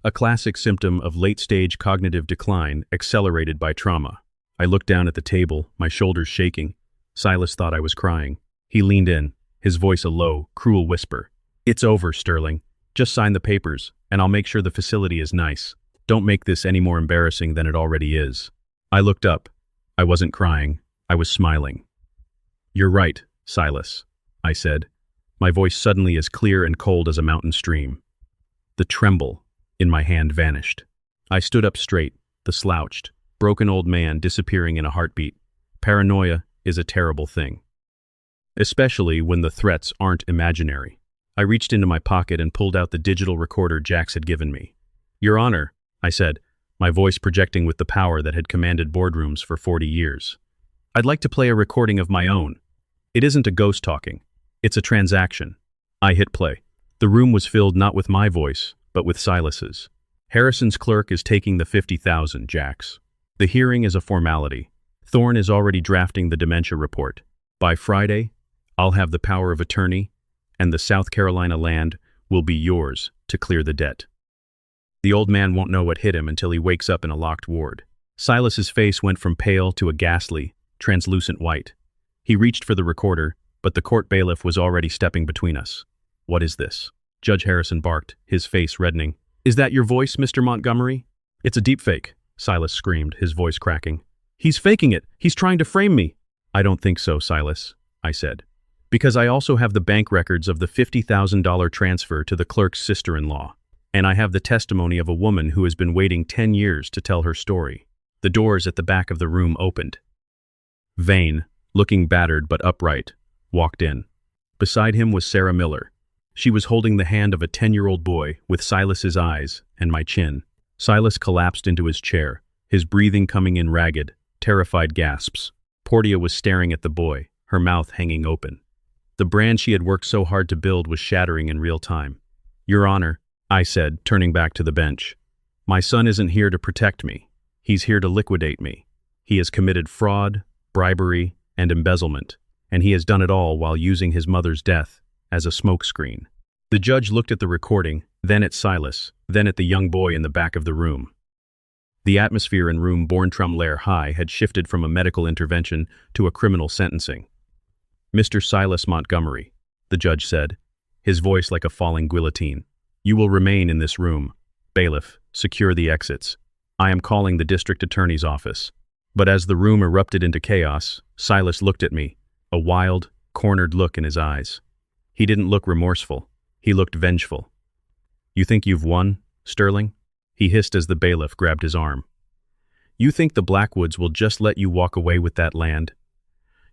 A classic symptom of late-stage cognitive decline accelerated by trauma. I looked down at the table, my shoulders shaking. Silas thought I was crying. He leaned in, his voice a low, cruel whisper. It's over, Sterling. Just sign the papers, and I'll make sure the facility is nice. Don't make this any more embarrassing than it already is. I looked up. I wasn't crying. I was smiling. You're right, Silas, I said, my voice suddenly as clear and cold as a mountain stream. The tremble in my hand vanished. I stood up straight, the slouched, broken old man disappearing in a heartbeat. Paranoia is a terrible thing, especially when the threats aren't imaginary. I reached into my pocket and pulled out the digital recorder Jax had given me. Your Honor, I said, my voice projecting with the power that had commanded boardrooms for 40 years. I'd like to play a recording of my own. It isn't a ghost talking. It's a transaction. I hit play. The room was filled not with my voice, but with Silas's. Harrison's clerk is taking the $50,000, Jax. The hearing is a formality. Thorne is already drafting the dementia report. By Friday, I'll have the power of attorney, and the South Carolina land will be yours to clear the debt. The old man won't know what hit him until he wakes up in a locked ward. Silas's face went from pale to a ghastly, translucent white. He reached for the recorder, but the court bailiff was already stepping between us. What is this? Judge Harrison barked, his face reddening. Is that your voice, Mr. Montgomery? It's a deepfake, Silas screamed, his voice cracking. He's faking it. He's trying to frame me. I don't think so, Silas, I said. Because I also have the bank records of the $50,000 transfer to the clerk's sister-in-law. And I have the testimony of a woman who has been waiting 10 years to tell her story. The doors at the back of the room opened. Vane, looking battered but upright, walked in. Beside him was Sarah Miller. She was holding the hand of a 10-year-old boy with Silas's eyes and my chin. Silas collapsed into his chair, his breathing coming in ragged, terrified gasps. Portia was staring at the boy, her mouth hanging open. The brand she had worked so hard to build was shattering in real time. Your Honor, I said, turning back to the bench. My son isn't here to protect me. He's here to liquidate me. He has committed fraud, bribery, and embezzlement, and he has done it all while using his mother's death as a smokescreen. The judge looked at the recording, then at Silas, then at the young boy in the back of the room. The atmosphere in room Borntram-Lair High had shifted from a medical intervention to a criminal sentencing. Mr. Silas Montgomery, the judge said, his voice like a falling guillotine. You will remain in this room. Bailiff, secure the exits. I am calling the district attorney's office. But as the room erupted into chaos, Silas looked at me, a wild, cornered look in his eyes. He didn't look remorseful. He looked vengeful. You think you've won, Sterling? He hissed as the bailiff grabbed his arm. You think the Blackwoods will just let you walk away with that land?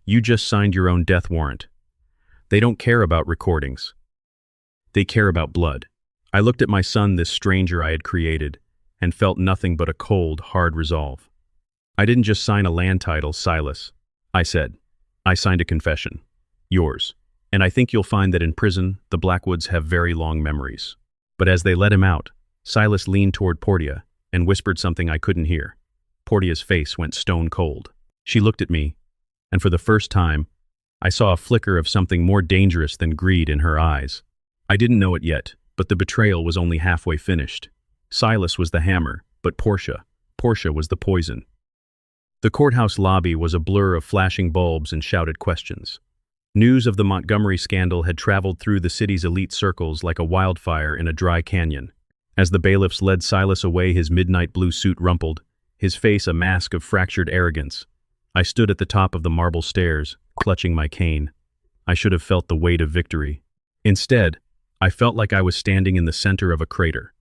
You just signed your own death warrant. They don't care about recordings. They care about blood. I looked at my son, this stranger I had created, and felt nothing but a cold, hard resolve. I didn't just sign a land title, Silas. I said, I signed a confession. Yours. And I think you'll find that in prison, the Blackwoods have very long memories. But as they let him out, Silas leaned toward Portia and whispered something I couldn't hear. Portia's face went stone cold. She looked at me, and for the first time, I saw a flicker of something more dangerous than greed in her eyes. I didn't know it yet, but the betrayal was only halfway finished. Silas was the hammer, but Portia was the poison. The courthouse lobby was a blur of flashing bulbs and shouted questions. News of the Montgomery scandal had traveled through the city's elite circles like a wildfire in a dry canyon. As the bailiffs led Silas away, his midnight blue suit rumpled, his face a mask of fractured arrogance. I stood at the top of the marble stairs, clutching my cane. I should have felt the weight of victory. Instead, I felt like I was standing in the center of a crater.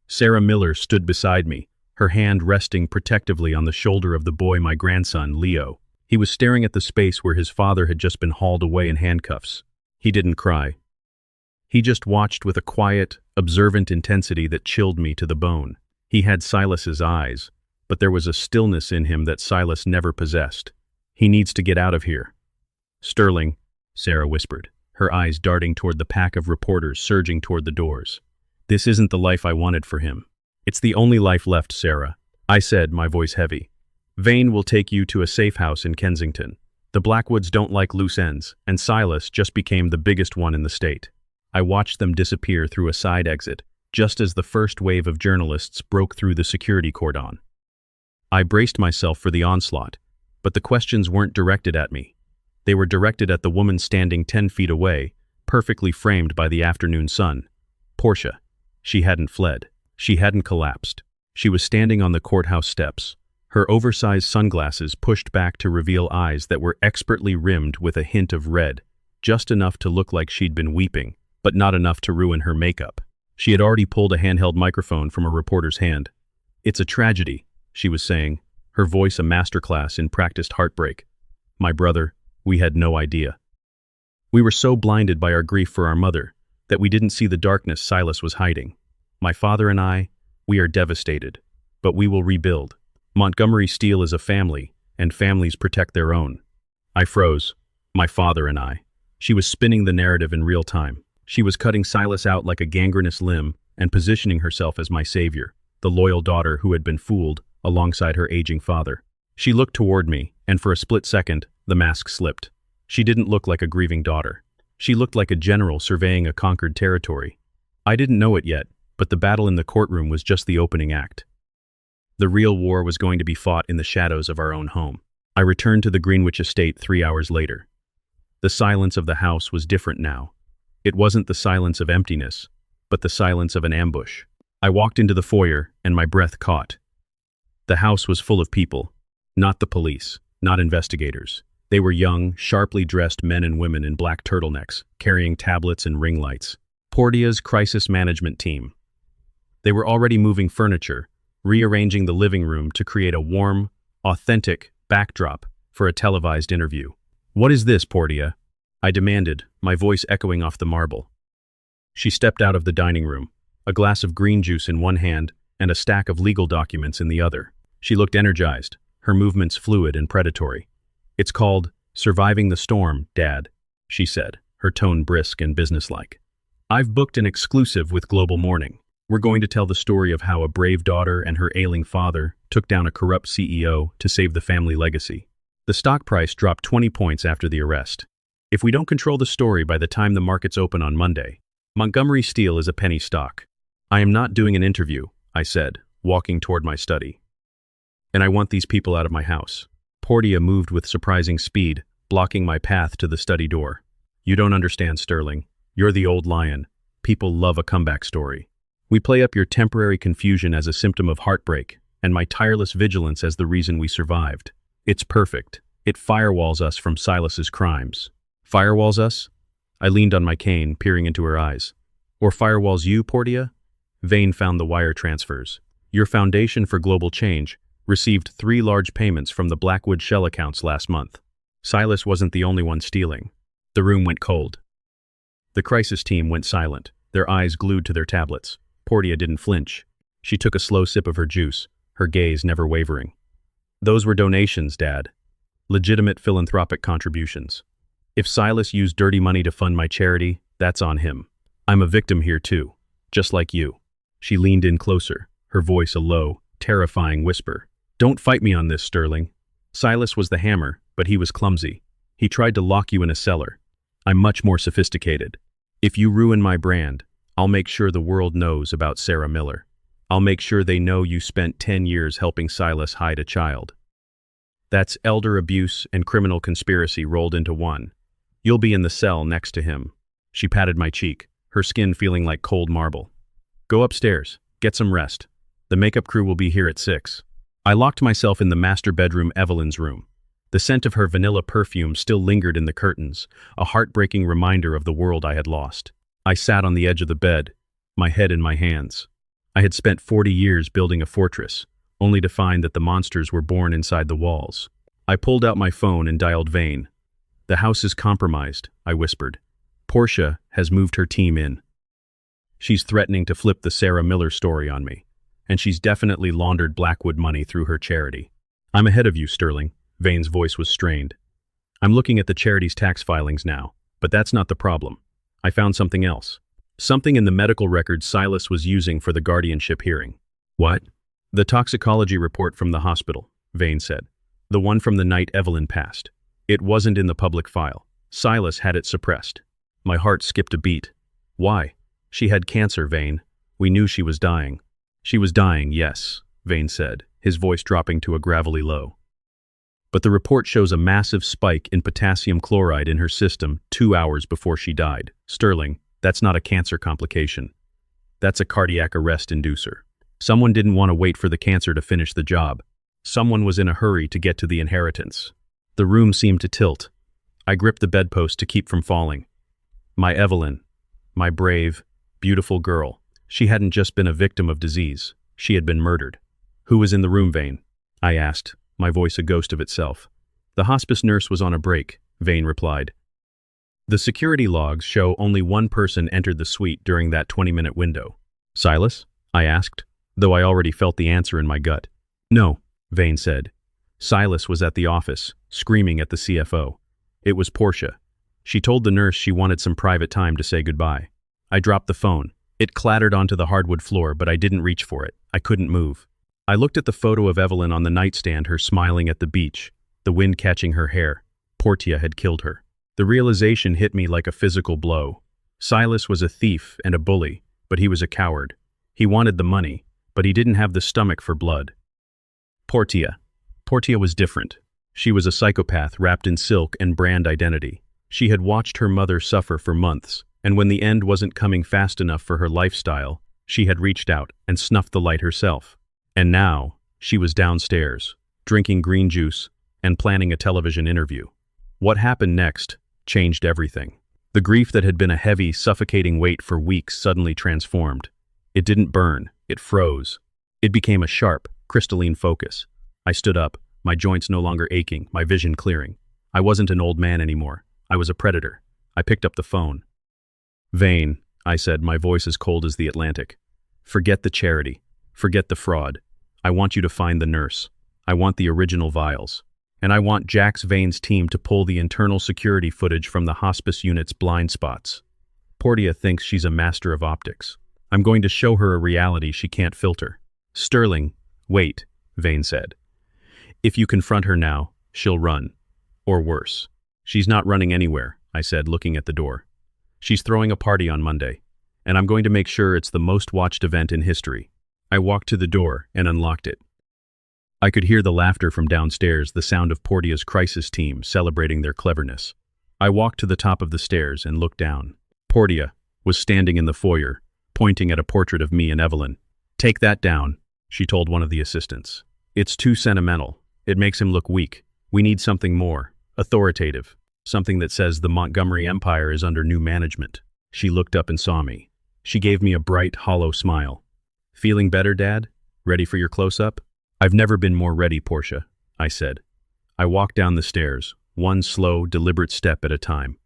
Sarah Miller stood beside me, her hand resting protectively on the shoulder of the boy, my grandson, Leo. He was staring at the space where his father had just been hauled away in handcuffs. He didn't cry. He just watched with a quiet, observant intensity that chilled me to the bone. He had Silas's eyes, but there was a stillness in him that Silas never possessed. He needs to get out of here. Sterling, Sarah whispered, her eyes darting toward the pack of reporters surging toward the doors. This isn't the life I wanted for him. It's the only life left, Sarah, I said, my voice heavy. Vane will take you to a safe house in Kensington. The Blackwoods don't like loose ends, and Silas just became the biggest one in the state. I watched them disappear through a side exit, just as the first wave of journalists broke through the security cordon. I braced myself for the onslaught, but the questions weren't directed at me. They were directed at the woman standing 10 feet away, perfectly framed by the afternoon sun. Portia. She hadn't fled. She hadn't collapsed. She was standing on the courthouse steps, her oversized sunglasses pushed back to reveal eyes that were expertly rimmed with a hint of red, just enough to look like she'd been weeping, but not enough to ruin her makeup. She had already pulled a handheld microphone from a reporter's hand. It's a tragedy, she was saying, her voice a masterclass in practiced heartbreak. My brother, we had no idea. We were so blinded by our grief for our mother that we didn't see the darkness Silas was hiding. My father and I, we are devastated, but we will rebuild. Montgomery Steel is a family, and families protect their own. I froze. My father and I. She was spinning the narrative in real time. She was cutting Silas out like a gangrenous limb and positioning herself as my savior, the loyal daughter who had been fooled alongside her aging father. She looked toward me, and for a split second, the mask slipped. She didn't look like a grieving daughter. She looked like a general surveying a conquered territory. I didn't know it yet, but the battle in the courtroom was just the opening act. The real war was going to be fought in the shadows of our own home. I returned to the Greenwich estate 3 hours later. The silence of the house was different now. It wasn't the silence of emptiness, but the silence of an ambush. I walked into the foyer, and my breath caught. The house was full of people, not the police, not investigators. They were young, sharply dressed men and women in black turtlenecks, carrying tablets and ring lights. Portia's crisis management team. They were already moving furniture, rearranging the living room to create a warm, authentic backdrop for a televised interview. What is this, Portia? I demanded, my voice echoing off the marble. She stepped out of the dining room, a glass of green juice in one hand and a stack of legal documents in the other. She looked energized, her movements fluid and predatory. It's called Surviving the Storm, Dad, she said, her tone brisk and businesslike. I've booked an exclusive with Global Morning. We're going to tell the story of how a brave daughter and her ailing father took down a corrupt CEO to save the family legacy. The stock price dropped 20 points after the arrest. If we don't control the story by the time the markets open on Monday, Montgomery Steel is a penny stock. I am not doing an interview, I said, walking toward my study. And I want these people out of my house. Portia moved with surprising speed, blocking my path to the study door. You don't understand, Sterling. You're the old lion. People love a comeback story. We play up your temporary confusion as a symptom of heartbreak, and my tireless vigilance as the reason we survived. It's perfect. It firewalls us from Silas's crimes. Firewalls us? I leaned on my cane, peering into her eyes. Or firewalls you, Portia? Vane found the wire transfers. Your Foundation for Global Change received 3 large payments from the Blackwood shell accounts last month. Silas wasn't the only one stealing. The room went cold. The crisis team went silent, their eyes glued to their tablets. Portia didn't flinch. She took a slow sip of her juice, her gaze never wavering. Those were donations, Dad. Legitimate philanthropic contributions. If Silas used dirty money to fund my charity, that's on him. I'm a victim here too, just like you. She leaned in closer, her voice a low, terrifying whisper. Don't fight me on this, Sterling. Silas was the hammer, but he was clumsy. He tried to lock you in a cellar. I'm much more sophisticated. If you ruin my brand, I'll make sure the world knows about Sarah Miller. I'll make sure they know you spent 10 years helping Silas hide a child. That's elder abuse and criminal conspiracy rolled into one. You'll be in the cell next to him. She patted my cheek, her skin feeling like cold marble. Go upstairs, get some rest. The makeup crew will be here at 6. I locked myself in the master bedroom, Evelyn's room. The scent of her vanilla perfume still lingered in the curtains, a heartbreaking reminder of the world I had lost. I sat on the edge of the bed, my head in my hands. I had spent 40 years building a fortress, only to find that the monsters were born inside the walls. I pulled out my phone and dialed Vane. The house is compromised, I whispered. Portia has moved her team in. She's threatening to flip the Sarah Miller story on me, and she's definitely laundered Blackwood money through her charity. I'm ahead of you, Sterling. Vane's voice was strained. I'm looking at the charity's tax filings now, but that's not the problem. I found something else. Something in the medical records Silas was using for the guardianship hearing. What? The toxicology report from the hospital, Vane said. The one from the night Evelyn passed. It wasn't in the public file. Silas had it suppressed. My heart skipped a beat. Why? She had cancer, Vane. We knew she was dying. She was dying, yes, Vane said, his voice dropping to a gravelly low. But the report shows a massive spike in potassium chloride in her system 2 hours before she died. Sterling, that's not a cancer complication. That's a cardiac arrest inducer. Someone didn't want to wait for the cancer to finish the job. Someone was in a hurry to get to the inheritance. The room seemed to tilt. I gripped the bedpost to keep from falling. My Evelyn, my brave, beautiful girl. She hadn't just been a victim of disease. She had been murdered. Who was in the room, Vane? I asked, my voice a ghost of itself. The hospice nurse was on a break, Vane replied. The security logs show only one person entered the suite during that 20-minute window. Silas? I asked, though I already felt the answer in my gut. No, Vane said. Silas was at the office, screaming at the CFO. It was Portia. She told the nurse she wanted some private time to say goodbye. I dropped the phone. It clattered onto the hardwood floor, but I didn't reach for it. I couldn't move. I looked at the photo of Evelyn on the nightstand, her smiling at the beach, the wind catching her hair. Portia had killed her. The realization hit me like a physical blow. Silas was a thief and a bully, but he was a coward. He wanted the money, but he didn't have the stomach for blood. Portia was different. She was a psychopath wrapped in silk and brand identity. She had watched her mother suffer for months, and when the end wasn't coming fast enough for her lifestyle, she had reached out and snuffed the light herself. And now, she was downstairs, drinking green juice and planning a television interview. What happened next changed everything. The grief that had been a heavy, suffocating weight for weeks suddenly transformed. It didn't burn, it froze. It became a sharp, crystalline focus. I stood up, my joints no longer aching, my vision clearing. I wasn't an old man anymore. I was a predator. I picked up the phone. Vane, I said, my voice as cold as the Atlantic. Forget the charity. Forget the fraud. I want you to find the nurse. I want the original vials. And I want Jax Vane's team to pull the internal security footage from the hospice unit's blind spots. Portia thinks she's a master of optics. I'm going to show her a reality she can't filter. Sterling, wait, Vane said. If you confront her now, she'll run. Or worse. She's not running anywhere, I said, looking at the door. She's throwing a party on Monday, and I'm going to make sure it's the most watched event in history. I walked to the door and unlocked it. I could hear the laughter from downstairs, the sound of Portia's crisis team celebrating their cleverness. I walked to the top of the stairs and looked down. Portia was standing in the foyer, pointing at a portrait of me and Evelyn. Take that down, she told one of the assistants. It's too sentimental. It makes him look weak. We need something more authoritative, something that says the Montgomery Empire is under new management. She looked up and saw me. She gave me a bright, hollow smile. Feeling better, Dad? Ready for your close-up? I've never been more ready, Portia, I said. I walked down the stairs, one slow, deliberate step at a time.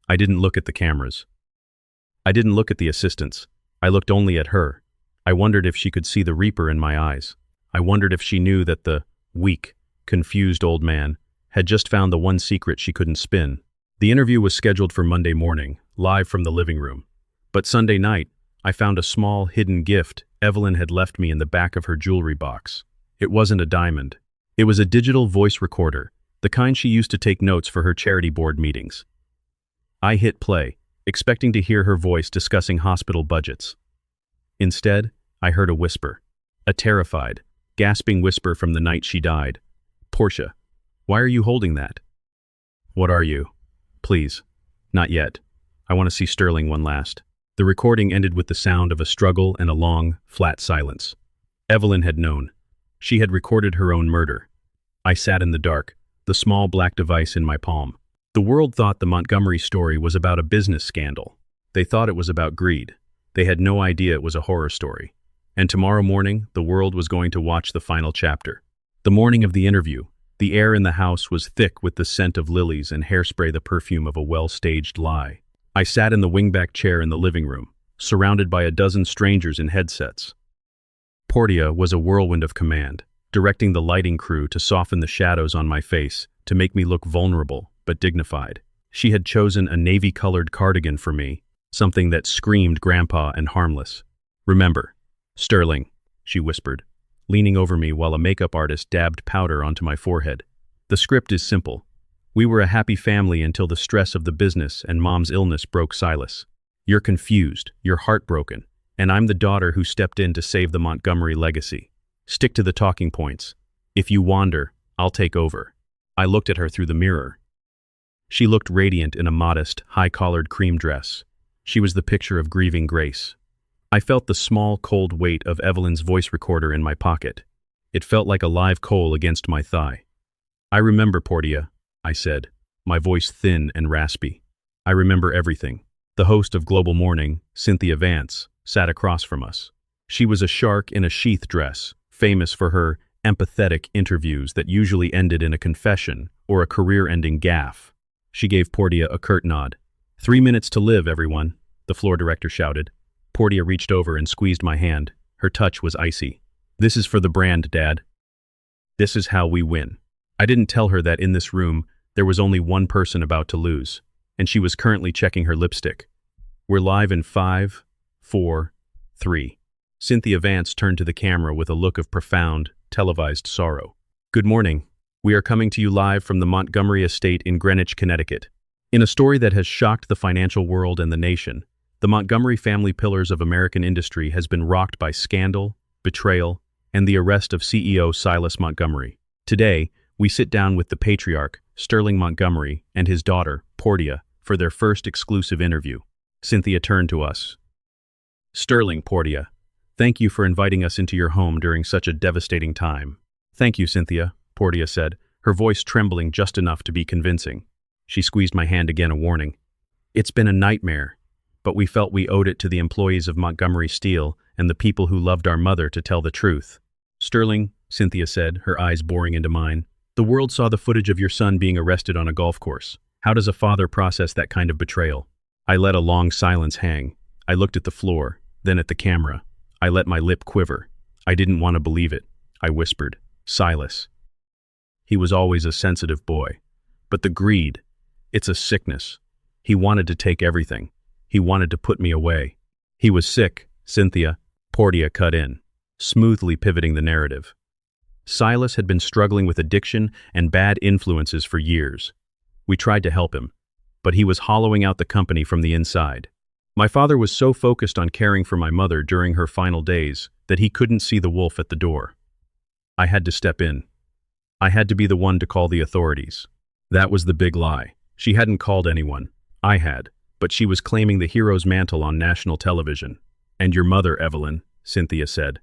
I didn't look at the cameras. I didn't look at the assistants. I looked only at her. I wondered if she could see the reaper in my eyes. I wondered if she knew that the weak, confused old man had just found the one secret she couldn't spin. The interview was scheduled for Monday morning, live from the living room. But Sunday night, I found a small, hidden gift Evelyn had left me in the back of her jewelry box. It wasn't a diamond. It was a digital voice recorder, the kind she used to take notes for her charity board meetings. I hit play, expecting to hear her voice discussing hospital budgets. Instead, I heard a whisper. A terrified, gasping whisper from the night she died. "Portia, why are you holding that?" "What are you?" "Please. Not yet. I want to see Sterling one last." The recording ended with the sound of a struggle and a long, flat silence. Evelyn had known. She had recorded her own murder. I sat in the dark, the small black device in my palm. The world thought the Montgomery story was about a business scandal. They thought it was about greed. They had no idea it was a horror story. And tomorrow morning, the world was going to watch the final chapter. The morning of the interview, the air in the house was thick with the scent of lilies and hairspray, the perfume of a well-staged lie. I sat in the wingback chair in the living room, surrounded by a dozen strangers in headsets. Portia was a whirlwind of command, directing the lighting crew to soften the shadows on my face, to make me look vulnerable but dignified. She had chosen a navy-colored cardigan for me, something that screamed grandpa and harmless. "Remember, Sterling," she whispered, leaning over me while a makeup artist dabbed powder onto my forehead. "The script is simple. We were a happy family until the stress of the business and Mom's illness broke Silas. You're confused, you're heartbroken, and I'm the daughter who stepped in to save the Montgomery legacy. Stick to the talking points. If you wander, I'll take over." I looked at her through the mirror. She looked radiant in a modest, high-collared cream dress. She was the picture of grieving grace. I felt the small, cold weight of Evelyn's voice recorder in my pocket. It felt like a live coal against my thigh. "I remember, Portia," I said, my voice thin and raspy. "I remember everything." The host of Global Morning, Cynthia Vance, sat across from us. She was a shark in a sheath dress, famous for her empathetic interviews that usually ended in a confession or a career-ending gaffe. She gave Portia a curt nod. "3 minutes to live, everyone," the floor director shouted. Portia reached over and squeezed my hand. Her touch was icy. "This is for the brand, Dad. This is how we win." I didn't tell her that in this room, there was only one person about to lose, and she was currently checking her lipstick. "We're live in 5, 4, 3. Cynthia Vance turned to the camera with a look of profound, televised sorrow. "Good morning. We are coming to you live from the Montgomery estate in Greenwich, Connecticut. In a story that has shocked the financial world and the nation, the Montgomery family pillars of American industry has been rocked by scandal, betrayal, and the arrest of CEO Silas Montgomery. Today, we sit down with the patriarch, Sterling Montgomery, and his daughter, Portia, for their first exclusive interview." Cynthia turned to us. "Sterling, Portia, thank you for inviting us into your home during such a devastating time." "Thank you, Cynthia," Portia said, her voice trembling just enough to be convincing. She squeezed my hand again, a warning. "It's been a nightmare, but we felt we owed it to the employees of Montgomery Steel and the people who loved our mother to tell the truth." "Sterling," Cynthia said, her eyes boring into mine, "the world saw the footage of your son being arrested on a golf course. How does a father process that kind of betrayal?" I let a long silence hang. I looked at the floor, then at the camera. I let my lip quiver. I didn't want to believe it. I whispered, "Silas. He was always a sensitive boy. But the greed, it's a sickness. He wanted to take everything. He wanted to put me away." "He was sick," Cynthia, Portia cut in, smoothly pivoting the narrative. "Silas had been struggling with addiction and bad influences for years. We tried to help him, but he was hollowing out the company from the inside. My father was so focused on caring for my mother during her final days that he couldn't see the wolf at the door. I had to step in. I had to be the one to call the authorities. That was the big lie. She hadn't called anyone. I had, but she was claiming the hero's mantle on national television. And your mother, Evelyn," Cynthia said.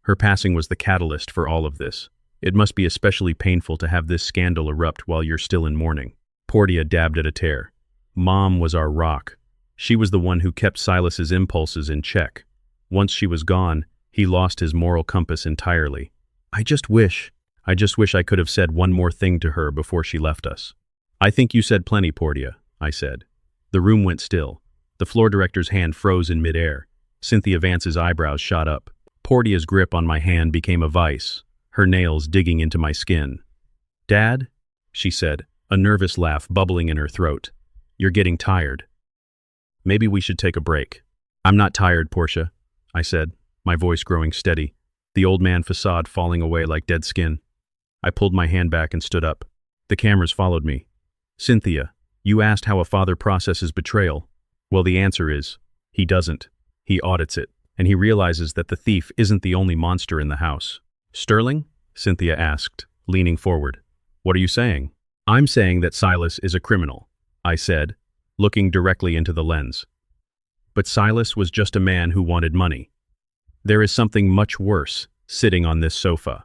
"Her passing was the catalyst for all of this. It must be especially painful to have this scandal erupt while you're still in mourning." Portia dabbed at a tear. "Mom was our rock. She was the one who kept Silas's impulses in check. Once she was gone, he lost his moral compass entirely. I just wish I could have said one more thing to her before she left us." "I think you said plenty, Portia," I said. The room went still. The floor director's hand froze in midair. Cynthia Vance's eyebrows shot up. Portia's grip on my hand became a vice, her nails digging into my skin. "Dad?" she said, a nervous laugh bubbling in her throat. "You're getting tired. Maybe we should take a break." "I'm not tired, Portia," I said, my voice growing steady, the old man facade falling away like dead skin. I pulled my hand back and stood up. The cameras followed me. "Cynthia, you asked how a father processes betrayal. Well, the answer is, he doesn't. He audits it, and he realizes that the thief isn't the only monster in the house." "Sterling?" Cynthia asked, leaning forward. "What are you saying?" "I'm saying that Silas is a criminal," I said, looking directly into the lens. "But Silas was just a man who wanted money. There is something much worse sitting on this sofa.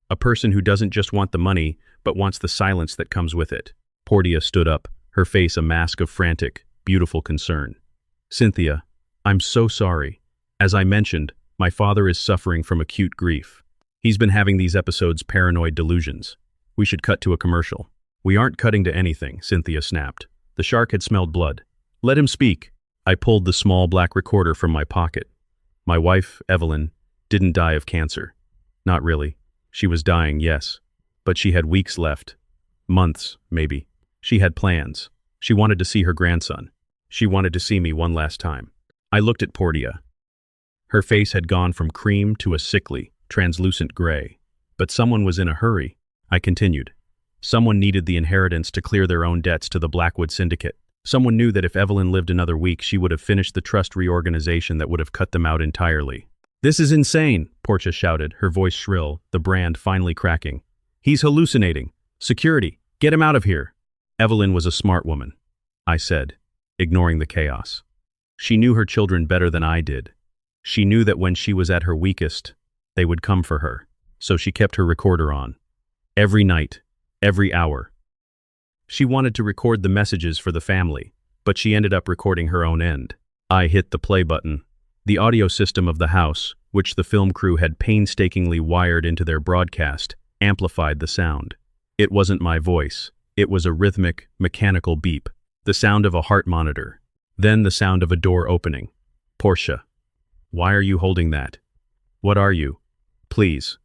A person who doesn't just want the money, but wants the silence that comes with it." Portia stood up, her face a mask of frantic, beautiful concern. "Cynthia, I'm so sorry. As I mentioned, my father is suffering from acute grief. He's been having these episodes paranoid delusions. We should cut to a commercial." "We aren't cutting to anything," Cynthia snapped. The shark had smelled blood. "Let him speak." I pulled the small black recorder from my pocket. "My wife, Evelyn, didn't die of cancer. Not really. She was dying, yes. But she had weeks left. Months, maybe. She had plans. She wanted to see her grandson. She wanted to see me one last time." I looked at Portia. Her face had gone from cream to a sickly, translucent gray. But someone was in a hurry. I continued. Someone needed the inheritance to clear their own debts to the Blackwood Syndicate. Someone knew that if Evelyn lived another week, she would have finished the trust reorganization that would have cut them out entirely. "This is insane," Portia shouted, her voice shrill, the brand finally cracking. "He's hallucinating. Security, get him out of here." "Evelyn was a smart woman," I said, ignoring the chaos. "She knew her children better than I did. She knew that when she was at her weakest, they would come for her. So she kept her recorder on. Every night, every hour. She wanted to record the messages for the family, but she ended up recording her own end." I hit the play button. The audio system of the house, which the film crew had painstakingly wired into their broadcast, amplified the sound. It wasn't my voice. It was a rhythmic, mechanical beep, the sound of a heart monitor. Then the sound of a door opening. "Portia, why are you holding that? What are you? Please."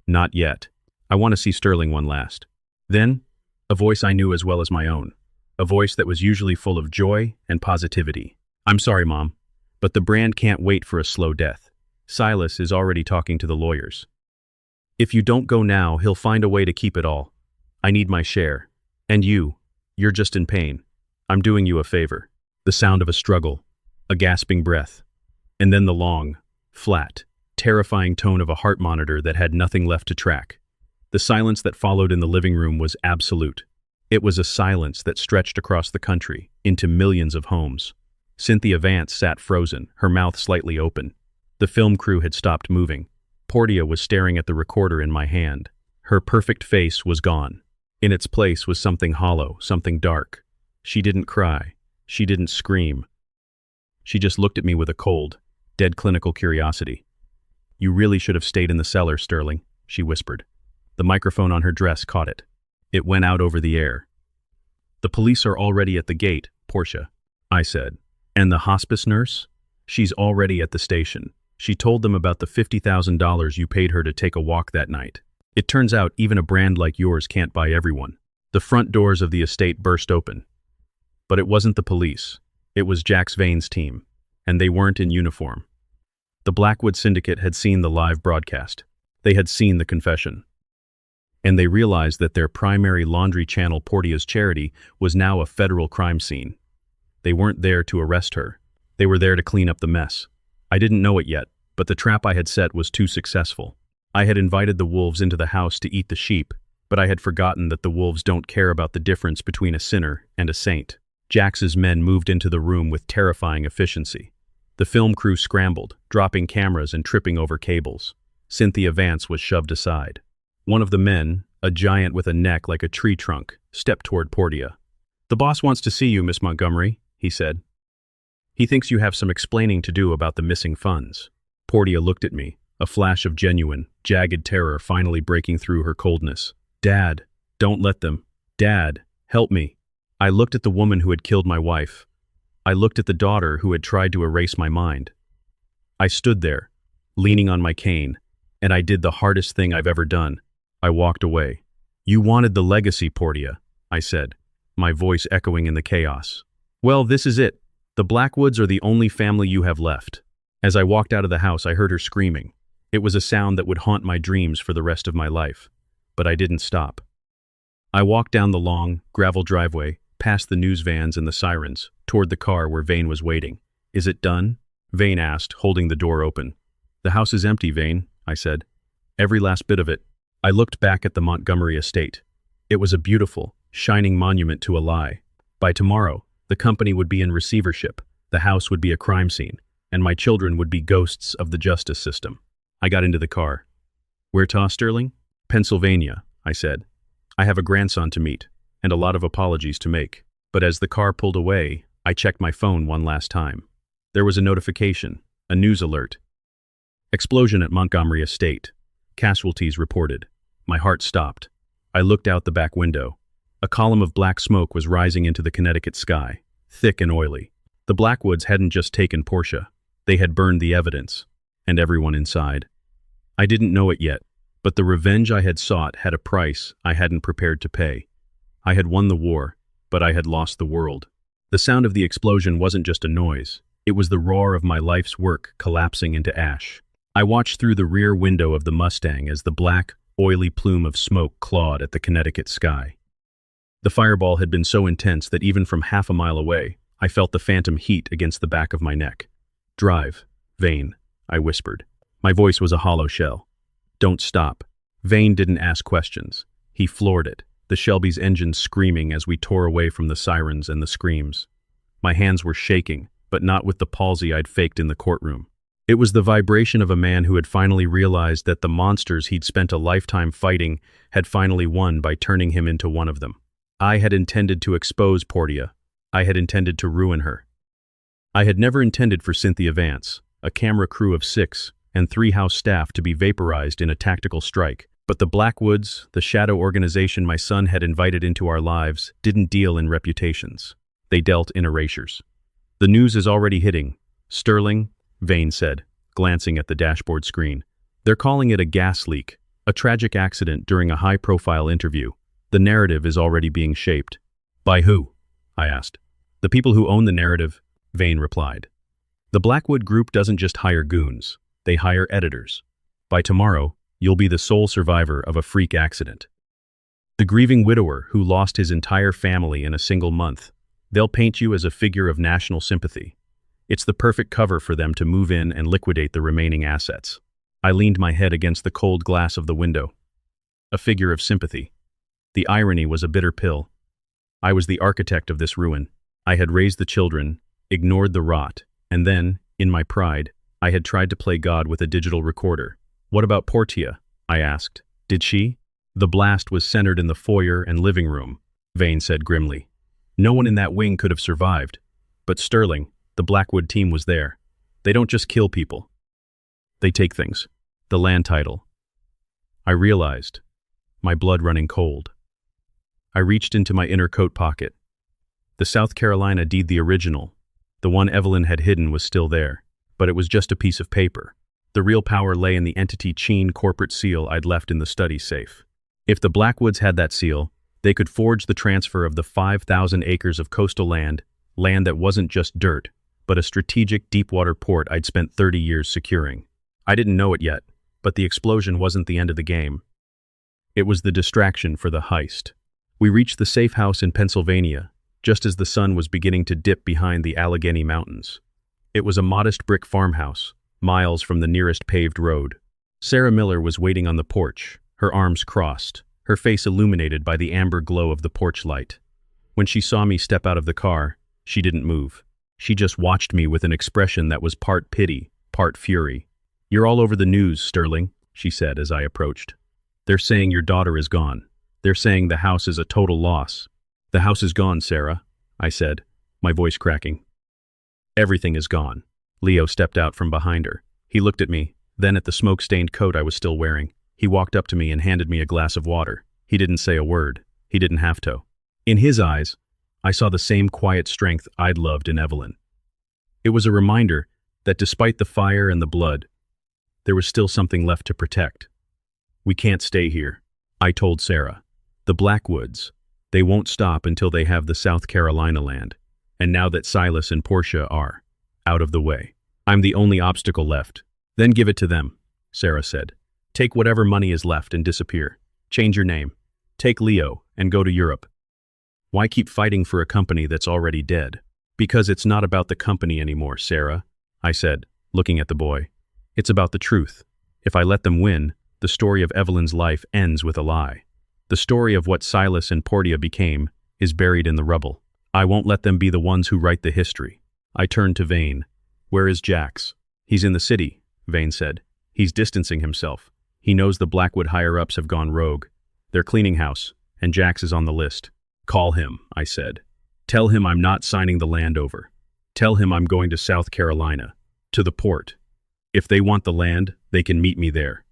"Not yet. I want to see Sterling one last." Then, a voice I knew as well as my own. A voice that was usually full of joy and positivity. "I'm sorry, Mom, but the brand can't wait for a slow death. Silas is already talking to the lawyers. If you don't go now, he'll find a way to keep it all. I need my share. And you're just in pain. I'm doing you a favor." The sound of a struggle, a gasping breath, and then the long, flat, terrifying tone of a heart monitor that had nothing left to track. The silence that followed in the living room was absolute. It was a silence that stretched across the country, into millions of homes. Cynthia Vance sat frozen, her mouth slightly open. The film crew had stopped moving. Portia was staring at the recorder in my hand. Her perfect face was gone. In its place was something hollow, something dark. She didn't cry. She didn't scream. She just looked at me with a cold, dead clinical curiosity. "You really should have stayed in the cellar, Sterling," she whispered. The microphone on her dress caught it. It went out over the air. "The police are already at the gate, Portia," I said. "And the hospice nurse? She's already at the station. She told them about the $50,000 you paid her to take a walk that night. It turns out even a brand like yours can't buy everyone." The front doors of the estate burst open. But it wasn't the police. It was Jax Vane's team, and they weren't in uniform. The Blackwood Syndicate had seen the live broadcast. They had seen the confession. And they realized that their primary laundry channel, Portia's charity, was now a federal crime scene. They weren't there to arrest her. They were there to clean up the mess. I didn't know it yet, but the trap I had set was too successful. I had invited the wolves into the house to eat the sheep, but I had forgotten that the wolves don't care about the difference between a sinner and a saint. Jax's men moved into the room with terrifying efficiency. The film crew scrambled, dropping cameras and tripping over cables. Cynthia Vance was shoved aside. One of the men, a giant with a neck like a tree trunk, stepped toward Portia. "The boss wants to see you, Miss Montgomery," he said. "He thinks you have some explaining to do about the missing funds." Portia looked at me, a flash of genuine, jagged terror finally breaking through her coldness. "Dad, don't let them. Dad, help me." I looked at the woman who had killed my wife. I looked at the daughter who had tried to erase my mind. I stood there, leaning on my cane, and I did the hardest thing I've ever done. I walked away. "You wanted the legacy, Portia," I said, my voice echoing in the chaos. "Well, this is it. The Blackwoods are the only family you have left." As I walked out of the house, I heard her screaming. It was a sound that would haunt my dreams for the rest of my life. But I didn't stop. I walked down the long, gravel driveway, past the news vans and the sirens, toward the car where Vane was waiting. "Is it done?" Vane asked, holding the door open. "The house is empty, Vane," I said. "Every last bit of it." I looked back at the Montgomery estate. It was a beautiful, shining monument to a lie. By tomorrow, the company would be in receivership, the house would be a crime scene, and my children would be ghosts of the justice system. I got into the car. "Where to, Sterling?" "Pennsylvania," I said. "I have a grandson to meet, and a lot of apologies to make." But as the car pulled away, I checked my phone one last time. There was a notification, a news alert. "Explosion at Montgomery Estate. Casualties reported." My heart stopped. I looked out the back window. A column of black smoke was rising into the Connecticut sky, thick and oily. The Blackwoods hadn't just taken Portia. They had burned the evidence, and everyone inside. I didn't know it yet, but the revenge I had sought had a price I hadn't prepared to pay. I had won the war, but I had lost the world. The sound of the explosion wasn't just a noise. It was the roar of my life's work collapsing into ash. I watched through the rear window of the Mustang as the black, oily plume of smoke clawed at the Connecticut sky. The fireball had been so intense that even from half a mile away, I felt the phantom heat against the back of my neck. "Drive, Vane," I whispered. My voice was a hollow shell. "Don't stop." Vane didn't ask questions. He floored it, the Shelby's engine screaming as we tore away from the sirens and the screams. My hands were shaking, but not with the palsy I'd faked in the courtroom. It was the vibration of a man who had finally realized that the monsters he'd spent a lifetime fighting had finally won by turning him into one of them. I had intended to expose Portia. I had intended to ruin her. I had never intended for Cynthia Vance, a camera crew of 6, and 3 house staff to be vaporized in a tactical strike. But the Blackwoods, the shadow organization my son had invited into our lives, didn't deal in reputations. They dealt in erasures. "The news is already hitting. Sterling," Vane said, glancing at the dashboard screen. "They're calling it a gas leak, a tragic accident during a high-profile interview. The narrative is already being shaped." "By who?" I asked. "The people who own the narrative," Vane replied. "The Blackwood Group doesn't just hire goons. They hire editors. By tomorrow, you'll be the sole survivor of a freak accident. The grieving widower who lost his entire family in a single month. They'll paint you as a figure of national sympathy. It's the perfect cover for them to move in and liquidate the remaining assets." I leaned my head against the cold glass of the window. A figure of sympathy. The irony was a bitter pill. I was the architect of this ruin. I had raised the children, ignored the rot, and then, in my pride, I had tried to play God with a digital recorder. "What about Portia?" I asked. "Did she?" "The blast was centered in the foyer and living room," Vane said grimly. "No one in that wing could have survived. But Sterling, the Blackwood team was there. They don't just kill people. They take things. The land title." I realized, my blood running cold. I reached into my inner coat pocket. The South Carolina deed, the original, the one Evelyn had hidden, was still there, but it was just a piece of paper. The real power lay in the entity Cheen corporate seal I'd left in the study safe. If the Blackwoods had that seal, they could forge the transfer of the 5,000 acres of coastal land that wasn't just dirt, but a strategic deepwater port I'd spent 30 years securing. I didn't know it yet, but the explosion wasn't the end of the game. It was the distraction for the heist. We reached the safe house in Pennsylvania, just as the sun was beginning to dip behind the Allegheny Mountains. It was a modest brick farmhouse, miles from the nearest paved road. Sarah Miller was waiting on the porch, her arms crossed, her face illuminated by the amber glow of the porch light. When she saw me step out of the car, she didn't move. She just watched me with an expression that was part pity, part fury. "You're all over the news, Sterling," she said as I approached. "They're saying your daughter is gone. They're saying the house is a total loss." "The house is gone, Sarah," I said, my voice cracking. "Everything is gone." Leo stepped out from behind her. He looked at me, then at the smoke-stained coat I was still wearing. He walked up to me and handed me a glass of water. He didn't say a word. He didn't have to. In his eyes, I saw the same quiet strength I'd loved in Evelyn. It was a reminder that despite the fire and the blood, there was still something left to protect. We can't stay here, I told Sarah. The Blackwoods, they won't stop until they have the South Carolina land. And now that Silas and Portia are out of the way, I'm the only obstacle left. Then give it to them, Sarah said. Take whatever money is left and disappear. Change your name. Take Leo and go to Europe. Why keep fighting for a company that's already dead? Because it's not about the company anymore, Sarah, I said, looking at the boy. It's about the truth. If I let them win, the story of Evelyn's life ends with a lie. The story of what Silas and Portia became is buried in the rubble. I won't let them be the ones who write the history. I turned to Vane. Where is Jax? He's in the city, Vane said. He's distancing himself. He knows the Blackwood higher-ups have gone rogue. They're cleaning house, and Jax is on the list. Call him, I said. Tell him I'm not signing the land over. Tell him I'm going to South Carolina, to the port. If they want the land, they can meet me there.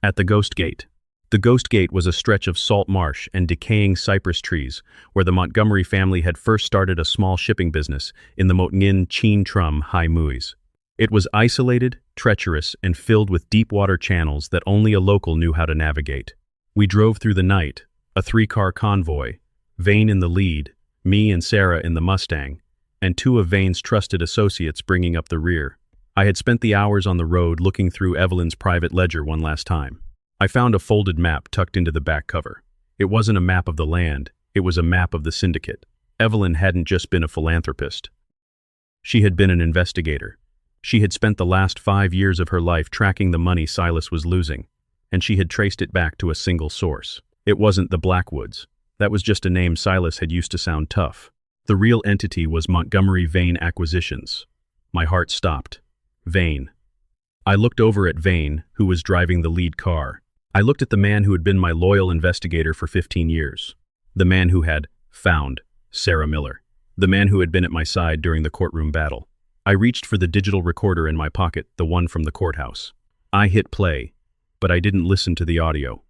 At the Ghost Gate. The Ghost Gate was a stretch of salt marsh and decaying cypress trees where the Montgomery family had first started a small shipping business in the Motngin Cheen Trum High Muis. It was isolated, treacherous, and filled with deep water channels that only a local knew how to navigate. We drove through the night, a 3-car convoy, Vane in the lead, me and Sarah in the Mustang, and 2 of Vane's trusted associates bringing up the rear. I had spent the hours on the road looking through Evelyn's private ledger one last time. I found a folded map tucked into the back cover. It wasn't a map of the land, it was a map of the syndicate. Evelyn hadn't just been a philanthropist. She had been an investigator. She had spent the last 5 years of her life tracking the money Silas was losing, and she had traced it back to a single source. It wasn't the Blackwoods. That was just a name Silas had used to sound tough. The real entity was Montgomery Vane Acquisitions. My heart stopped. Vane. I looked over at Vane, who was driving the lead car. I looked at the man who had been my loyal investigator for 15 years. The man who had found Sarah Miller. The man who had been at my side during the courtroom battle. I reached for the digital recorder in my pocket, the one from the courthouse. I hit play, but I didn't listen to the audio.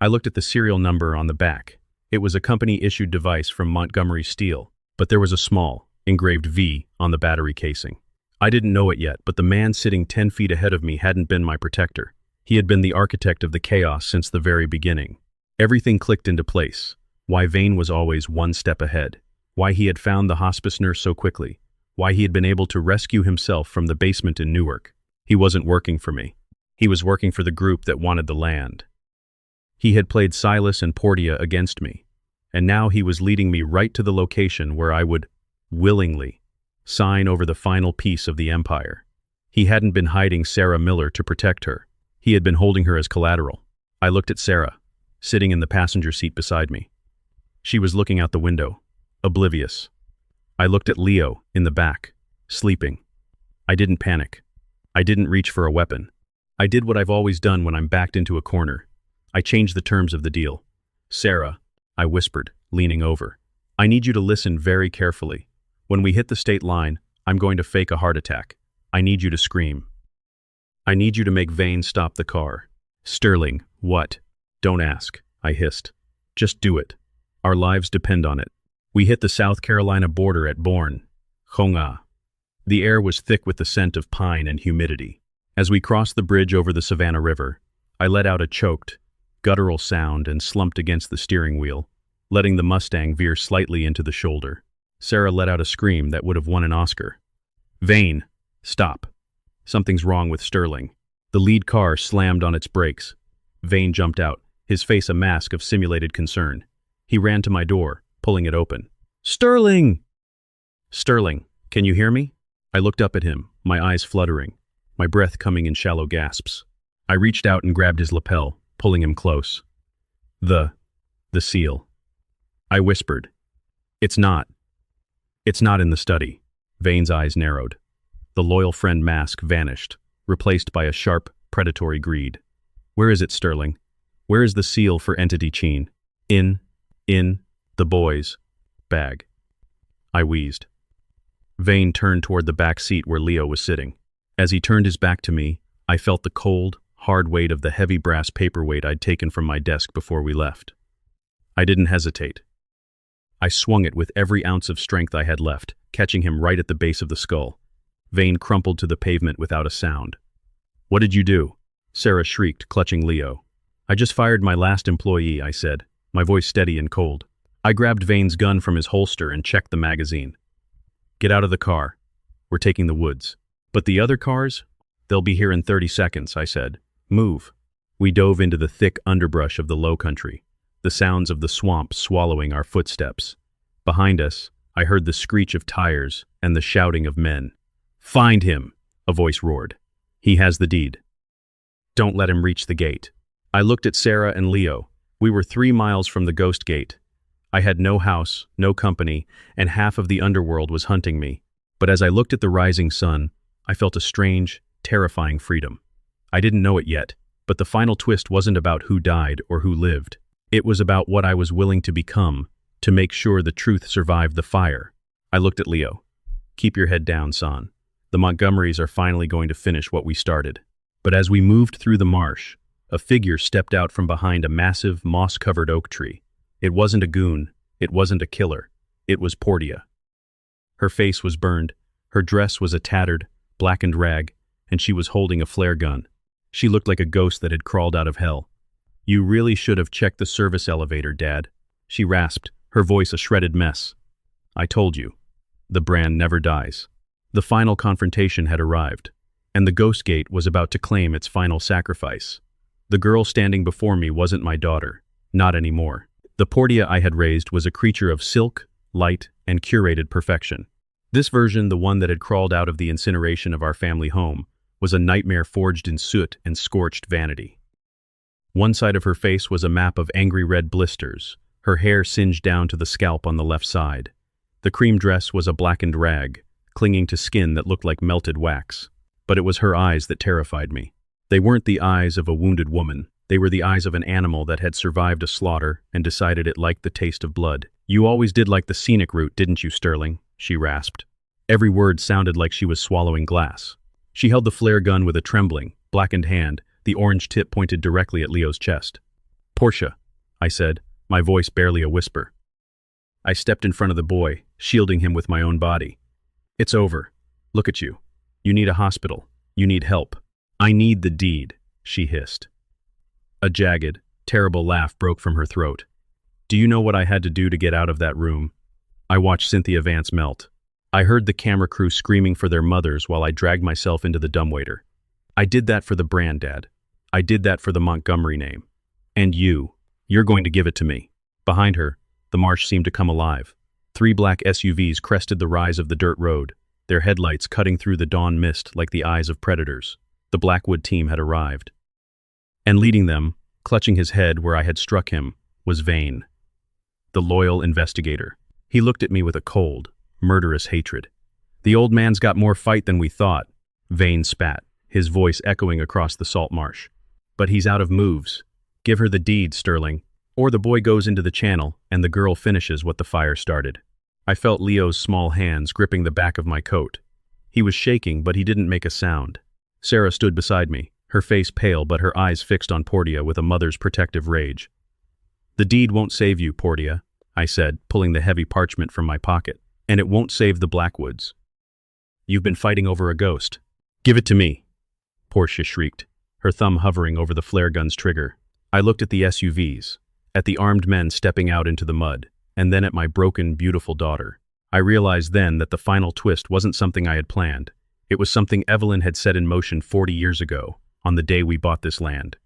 I looked at the serial number on the back. It was a company-issued device from Montgomery Steel, but there was a small, engraved V on the battery casing. I didn't know it yet, but the man sitting 10 feet ahead of me hadn't been my protector. He had been the architect of the chaos since the very beginning. Everything clicked into place. Why Vane was always one step ahead. Why he had found the hospice nurse so quickly. Why he had been able to rescue himself from the basement in Newark. He wasn't working for me. He was working for the group that wanted the land. He had played Silas and Portia against me, and now he was leading me right to the location where I would, willingly, sign over the final piece of the empire. He hadn't been hiding Sarah Miller to protect her. He had been holding her as collateral. I looked at Sarah, sitting in the passenger seat beside me. She was looking out the window, oblivious. I looked at Leo, in the back, sleeping. I didn't panic. I didn't reach for a weapon. I did what I've always done when I'm backed into a corner. I changed the terms of the deal. Sarah, I whispered, leaning over. I need you to listen very carefully. When we hit the state line, I'm going to fake a heart attack. I need you to scream. I need you to make Vane stop the car. Sterling, what? Don't ask, I hissed. Just do it. Our lives depend on it. We hit the South Carolina border at Bourne, Honga. The air was thick with the scent of pine and humidity. As we crossed the bridge over the Savannah River, I let out a choked, guttural sound and slumped against the steering wheel, letting the Mustang veer slightly into the shoulder. Sarah let out a scream that would have won an Oscar. Vane, stop. Something's wrong with Sterling. The lead car slammed on its brakes. Vane jumped out, his face a mask of simulated concern. He ran to my door, pulling it open. Sterling! Sterling, can you hear me? I looked up at him, my eyes fluttering, my breath coming in shallow gasps. I reached out and grabbed his lapel, pulling him close. The seal. I whispered. It's not in the study. Vane's eyes narrowed. The loyal friend mask vanished, replaced by a sharp, predatory greed. Where is it, Sterling? Where is the seal for Entity Cheen? In the boys' bag. I wheezed. Vane turned toward the back seat where Leo was sitting. As he turned his back to me, I felt the cold, hard weight of the heavy brass paperweight I'd taken from my desk before we left. I didn't hesitate. I swung it with every ounce of strength I had left, catching him right at the base of the skull. Vane crumpled to the pavement without a sound. "What did you do?" Sarah shrieked, clutching Leo. "I just fired my last employee," I said, my voice steady and cold. I grabbed Vane's gun from his holster and checked the magazine. "Get out of the car. We're taking the woods." "But the other cars?" "They'll be here in 30 seconds, I said. "Move." We dove into the thick underbrush of the low country, the sounds of the swamp swallowing our footsteps. Behind us, I heard the screech of tires and the shouting of men. "Find him!" a voice roared. "He has the deed. Don't let him reach the gate." I looked at Sarah and Leo. We were 3 miles from the ghost gate. I had no house, no company, and half of the underworld was hunting me. But as I looked at the rising sun, I felt a strange, terrifying freedom. I didn't know it yet, but the final twist wasn't about who died or who lived. It was about what I was willing to become, to make sure the truth survived the fire. I looked at Leo. "Keep your head down, son. The Montgomerys are finally going to finish what we started." But as we moved through the marsh, a figure stepped out from behind a massive, moss-covered oak tree. It wasn't a goon. It wasn't a killer. It was Portia. Her face was burned. Her dress was a tattered, blackened rag, and she was holding a flare gun. She looked like a ghost that had crawled out of hell. "You really should have checked the service elevator, Dad," she rasped, her voice a shredded mess. "I told you. The brand never dies." The final confrontation had arrived, and the ghost gate was about to claim its final sacrifice. The girl standing before me wasn't my daughter, not anymore. The Portia I had raised was a creature of silk, light, and curated perfection. This version, the one that had crawled out of the incineration of our family home, was a nightmare forged in soot and scorched vanity. One side of her face was a map of angry red blisters, her hair singed down to the scalp on the left side. The cream dress was a blackened rag, clinging to skin that looked like melted wax. But it was her eyes that terrified me. They weren't the eyes of a wounded woman. They were the eyes of an animal that had survived a slaughter and decided it liked the taste of blood. "You always did like the scenic route, didn't you, Sterling?" she rasped. Every word sounded like she was swallowing glass. She held the flare gun with a trembling, blackened hand, the orange tip pointed directly at Leo's chest. "Portia," I said, my voice barely a whisper. I stepped in front of the boy, shielding him with my own body. "It's over. Look at you. You need a hospital. You need help." "I need the deed," she hissed. A jagged, terrible laugh broke from her throat. "Do you know what I had to do to get out of that room?" I watched Cynthia Vance melt. I heard the camera crew screaming for their mothers while I dragged myself into the dumbwaiter. "I did that for the brand, Dad. I did that for the Montgomery name. And you're going to give it to me." Behind her, the marsh seemed to come alive. 3 black SUVs crested the rise of the dirt road, their headlights cutting through the dawn mist like the eyes of predators. The Blackwood team had arrived. And leading them, clutching his head where I had struck him, was Vane, the loyal investigator. He looked at me with a cold, murderous hatred. "The old man's got more fight than we thought," Vane spat, his voice echoing across the salt marsh. "But he's out of moves. Give her the deed, Sterling, or the boy goes into the channel and the girl finishes what the fire started." I felt Leo's small hands gripping the back of my coat. He was shaking, but he didn't make a sound. Sarah stood beside me, her face pale but her eyes fixed on Portia with a mother's protective rage. "The deed won't save you, Portia," I said, pulling the heavy parchment from my pocket. "And it won't save the Blackwoods. You've been fighting over a ghost. Give it to me," Portia shrieked, her thumb hovering over the flare gun's trigger. I looked at the SUVs, at the armed men stepping out into the mud, and then at my broken, beautiful daughter. I realized then that the final twist wasn't something I had planned. It was something Evelyn had set in motion 40 years ago, on the day we bought this land.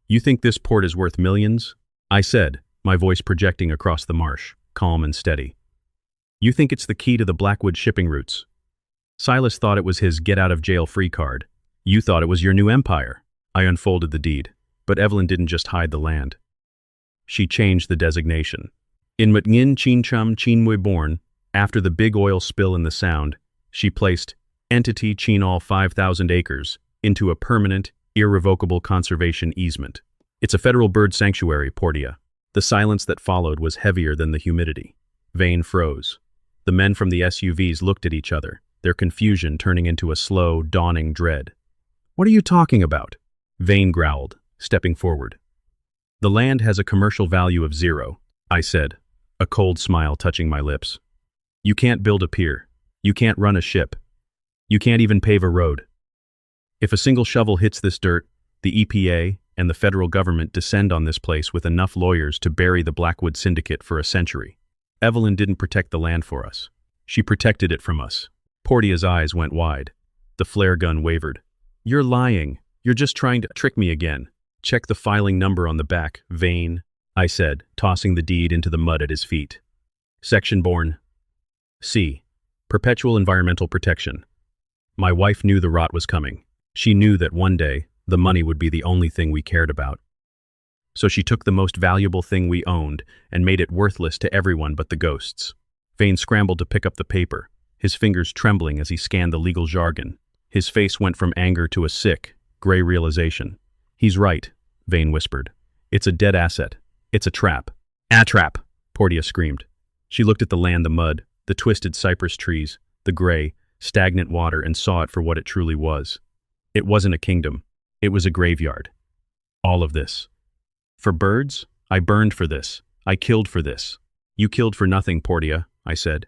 "You think this port is worth millions?" I said, my voice projecting across the marsh, calm and steady. "You think it's the key to the Blackwood shipping routes? Silas thought it was his get-out-of-jail-free card. You thought it was your new empire." I unfolded the deed, but Evelyn didn't just hide the land. She changed the designation. In Mutngin Chinchum Chinwe born, after the big oil spill in the Sound, she placed Entity Chinall 5,000 acres into a permanent, irrevocable conservation easement. "It's a federal bird sanctuary, Portia." The silence that followed was heavier than the humidity. Vane froze. The men from the SUVs looked at each other, their confusion turning into a slow, dawning dread. "What are you talking about?" Vane growled, stepping forward. "The land has a commercial value of 0, I said. a cold smile touching my lips. You can't build a pier. You can't run a ship. You can't even pave a road. If a single shovel hits this dirt, the EPA and the federal government descend on this place with enough lawyers to bury the Blackwood Syndicate for a century. Evelyn didn't protect the land for us. She protected it from us. Portia's eyes went wide. The flare gun wavered. You're lying. You're just trying to trick me again. Check the filing number on the back, Vane, I said, tossing the deed into the mud at his feet. Section born. C. Perpetual environmental protection. My wife knew the rot was coming. She knew that one day, the money would be the only thing we cared about. So she took the most valuable thing we owned and made it worthless to everyone but the ghosts. Vane scrambled to pick up the paper, his fingers trembling as he scanned the legal jargon. His face went from anger to a sick, gray realization. He's right, Vane whispered. It's a dead asset. It's a trap. A trap, Portia screamed. She looked at the land, the mud, the twisted cypress trees, the gray, stagnant water, and saw it for what it truly was. It wasn't a kingdom. It was a graveyard. All of this. For birds, I burned for this. I killed for this. You killed for nothing, Portia, I said.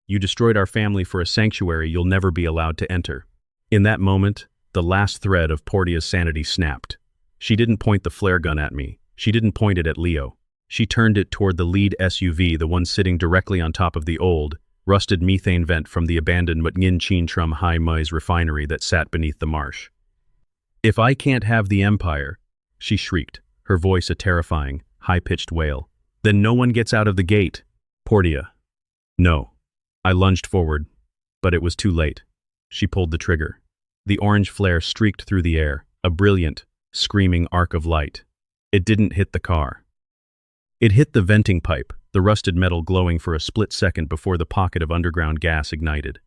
You destroyed our family for a sanctuary you'll never be allowed to enter. In that moment, the last thread of Portia's sanity snapped. She didn't point the flare gun at me. She didn't point it at Leo. She turned it toward the lead SUV, the one sitting directly on top of the old, rusted methane vent from the abandoned Mutngin Chintrum High Mise refinery that sat beneath the marsh. If I can't have the empire, she shrieked, her voice a terrifying, high-pitched wail, then no one gets out of the gate. Portia. No. I lunged forward, but it was too late. She pulled the trigger. The orange flare streaked through the air, a brilliant, screaming arc of light. It didn't hit the car. It hit the venting pipe, the rusted metal glowing for a split second before the pocket of underground gas ignited.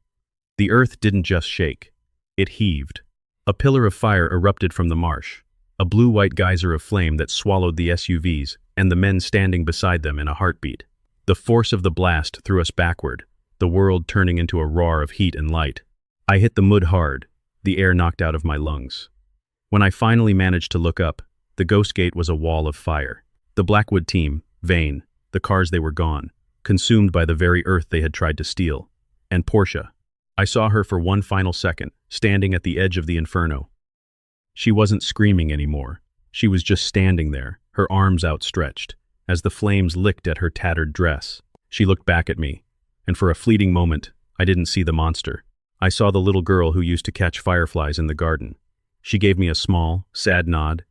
The earth didn't just shake. It heaved. A pillar of fire erupted from the marsh, a blue-white geyser of flame that swallowed the SUVs and the men standing beside them in a heartbeat. The force of the blast threw us backward, the world turning into a roar of heat and light. I hit the mud hard, the air knocked out of my lungs. When I finally managed to look up, the ghost gate was a wall of fire. The Blackwood team, Vane, the cars, they were gone, consumed by the very earth they had tried to steal. And Portia. I saw her for one final second, standing at the edge of the inferno. She wasn't screaming anymore. She was just standing there, her arms outstretched. As the flames licked at her tattered dress, she looked back at me, and for a fleeting moment, I didn't see the monster. I saw the little girl who used to catch fireflies in the garden. She gave me a small, sad nod,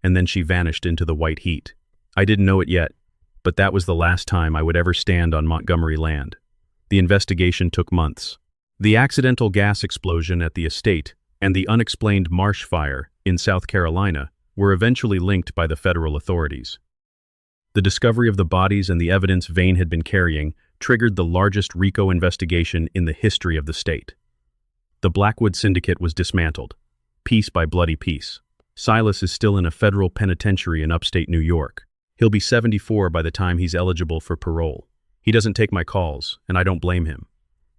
and then she vanished into the white heat. I didn't know it yet, but that was the last time I would ever stand on Montgomery land. The investigation took months. The accidental gas explosion at the estate and the unexplained marsh fire in South Carolina were eventually linked by the federal authorities. The discovery of the bodies and the evidence Vane had been carrying triggered the largest RICO investigation in the history of the state. The Blackwood Syndicate was dismantled, piece by bloody piece. Silas is still in a federal penitentiary in upstate New York. He'll be 74 by the time he's eligible for parole. He doesn't take my calls, and I don't blame him.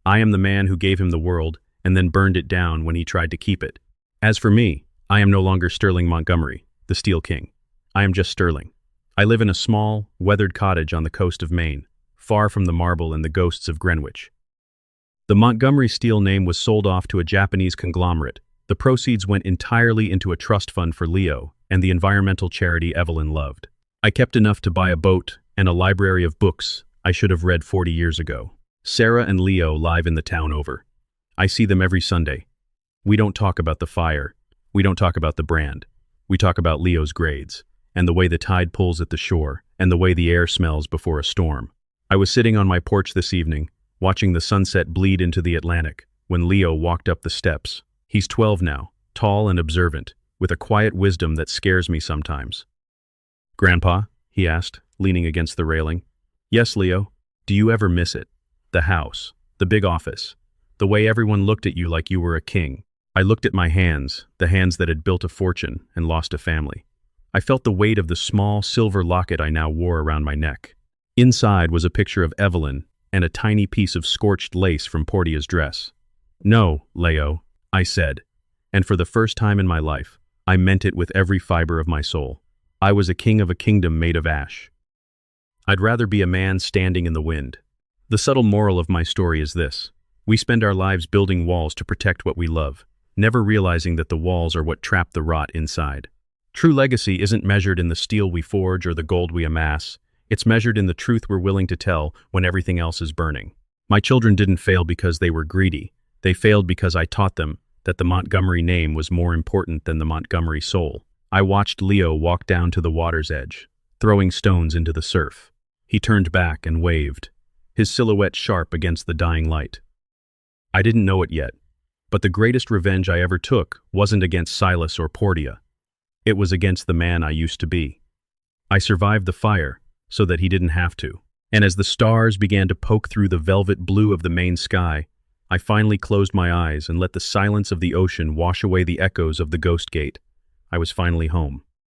I am the man who gave him the world and then burned it down when he tried to keep it. As for me, I am no longer Sterling Montgomery, the Steel King. I am just Sterling. I live in a small, weathered cottage on the coast of Maine, far from the marble and the ghosts of Greenwich. The Montgomery Steel name was sold off to a Japanese conglomerate. The proceeds went entirely into a trust fund for Leo and the environmental charity Evelyn loved. I kept enough to buy a boat and a library of books I should have read 40 years ago. Sarah and Leo live in the town over. I see them every Sunday. We don't talk about the fire. We don't talk about the brand. We talk about Leo's grades, and the way the tide pulls at the shore, and the way the air smells before a storm. I was sitting on my porch this evening, watching the sunset bleed into the Atlantic, when Leo walked up the steps. He's 12 now, tall and observant, with a quiet wisdom that scares me sometimes. "Grandpa?" he asked, leaning against the railing. "Yes, Leo. Do you ever miss it? The house, the big office, the way everyone looked at you like you were a king." I looked at my hands, the hands that had built a fortune and lost a family. I felt the weight of the small silver locket I now wore around my neck. Inside was a picture of Evelyn and a tiny piece of scorched lace from Portia's dress. "No, Leo," I said, and for the first time in my life, I meant it with every fiber of my soul. I was a king of a kingdom made of ash. I'd rather be a man standing in the wind. The subtle moral of my story is this. We spend our lives building walls to protect what we love, never realizing that the walls are what trap the rot inside. True legacy isn't measured in the steel we forge or the gold we amass. It's measured in the truth we're willing to tell when everything else is burning. My children didn't fail because they were greedy. They failed because I taught them that the Montgomery name was more important than the Montgomery soul. I watched Leo walk down to the water's edge, throwing stones into the surf. He turned back and waved, his silhouette sharp against the dying light. I didn't know it yet, but the greatest revenge I ever took wasn't against Silas or Portia. It was against the man I used to be. I survived the fire so that he didn't have to. And as the stars began to poke through the velvet blue of the main sky, I finally closed my eyes and let the silence of the ocean wash away the echoes of the ghost gate. I was finally home.